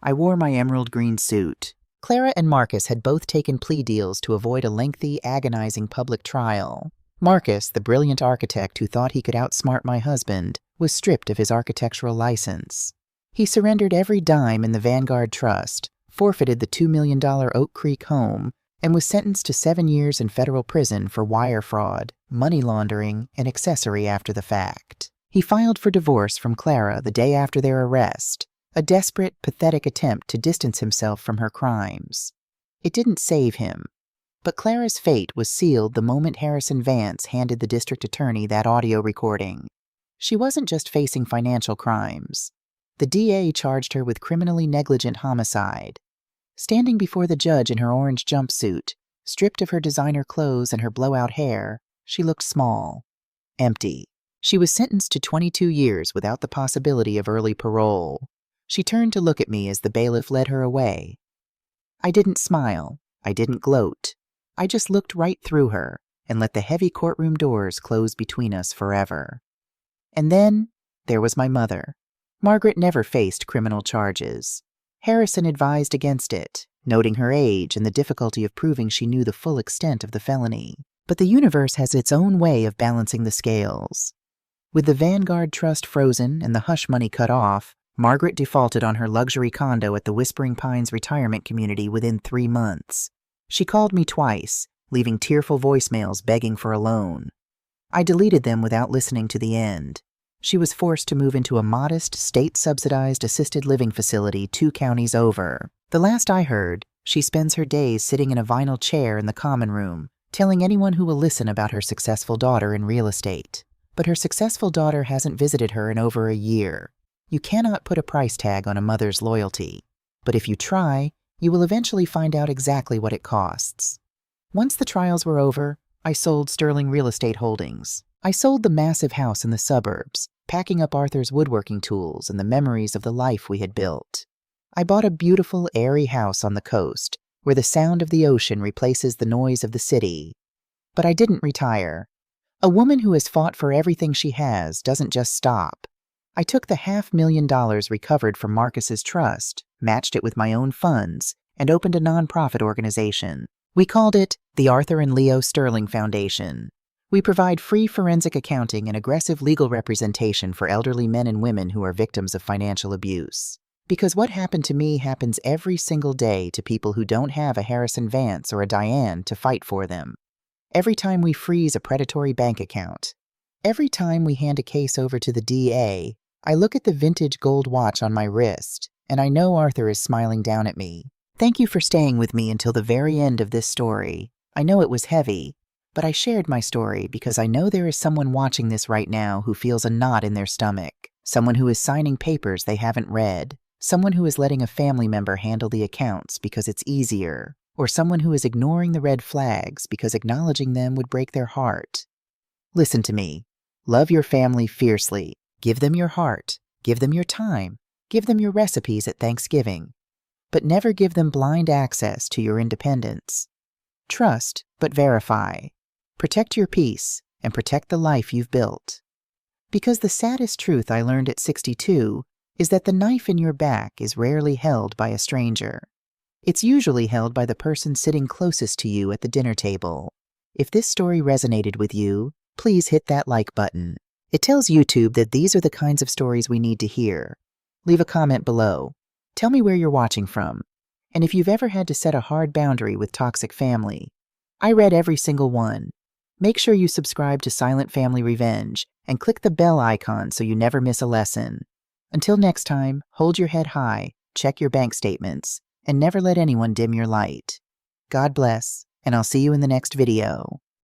Speaker 1: I wore my emerald green suit. Clara and Marcus had both taken plea deals to avoid a lengthy, agonizing public trial. Marcus, the brilliant architect who thought he could outsmart my husband, was stripped of his architectural license. He surrendered every dime in the Vanguard Trust, forfeited the $2 million Oak Creek home, and was sentenced to 7 years in federal prison for wire fraud, money laundering, and accessory after the fact. He filed for divorce from Clara the day after their arrest, a desperate, pathetic attempt to distance himself from her crimes. It didn't save him, but Clara's fate was sealed the moment Harrison Vance handed the district attorney that audio recording. She wasn't just facing financial crimes. The DA charged her with criminally negligent homicide. Standing before the judge in her orange jumpsuit, stripped of her designer clothes and her blowout hair, she looked small, empty. She was sentenced to 22 years without the possibility of early parole. She turned to look at me as the bailiff led her away. I didn't smile. I didn't gloat. I just looked right through her and let the heavy courtroom doors close between us forever. And then there was my mother. Margaret never faced criminal charges. Harrison advised against it, noting her age and the difficulty of proving she knew the full extent of the felony. But the universe has its own way of balancing the scales. With the Vanguard Trust frozen and the hush money cut off, Margaret defaulted on her luxury condo at the Whispering Pines retirement community within 3 months. She called me twice, leaving tearful voicemails begging for a loan. I deleted them without listening to the end. She was forced to move into a modest, state-subsidized assisted living facility 2 counties over. The last I heard, she spends her days sitting in a vinyl chair in the common room, telling anyone who will listen about her successful daughter in real estate. But her successful daughter hasn't visited her in over a year. You cannot put a price tag on a mother's loyalty. But if you try, you will eventually find out exactly what it costs. Once the trials were over, I sold Sterling Real Estate Holdings. I sold the massive house in the suburbs, packing up Arthur's woodworking tools and the memories of the life we had built. I bought a beautiful, airy house on the coast, where the sound of the ocean replaces the noise of the city. But I didn't retire. A woman who has fought for everything she has doesn't just stop. I took the $500,000 recovered from Marcus's trust, matched it with my own funds, and opened a nonprofit organization. We called it the Arthur and Leo Sterling Foundation. We provide free forensic accounting and aggressive legal representation for elderly men and women who are victims of financial abuse. Because what happened to me happens every single day to people who don't have a Harrison Vance or a Diane to fight for them. Every time we freeze a predatory bank account. Every time we hand a case over to the DA, I look at the vintage gold watch on my wrist, and I know Arthur is smiling down at me. Thank you for staying with me until the very end of this story. I know it was heavy, but I shared my story because I know there is someone watching this right now who feels a knot in their stomach, someone who is signing papers they haven't read, someone who is letting a family member handle the accounts because it's easier, or someone who is ignoring the red flags because acknowledging them would break their heart. Listen to me. Love your family fiercely. Give them your heart. Give them your time. Give them your recipes at Thanksgiving. But never give them blind access to your independence. Trust, but verify. Protect your peace and protect the life you've built. Because the saddest truth I learned at 62 is that the knife in your back is rarely held by a stranger. It's usually held by the person sitting closest to you at the dinner table. If this story resonated with you, please hit that like button. It tells YouTube that these are the kinds of stories we need to hear. Leave a comment below. Tell me where you're watching from, and if you've ever had to set a hard boundary with toxic family. I read every single one. Make sure you subscribe to Silent Family Revenge and click the bell icon so you never miss a lesson. Until next time, hold your head high, check your bank statements, and never let anyone dim your light. God bless, and I'll see you in the next video.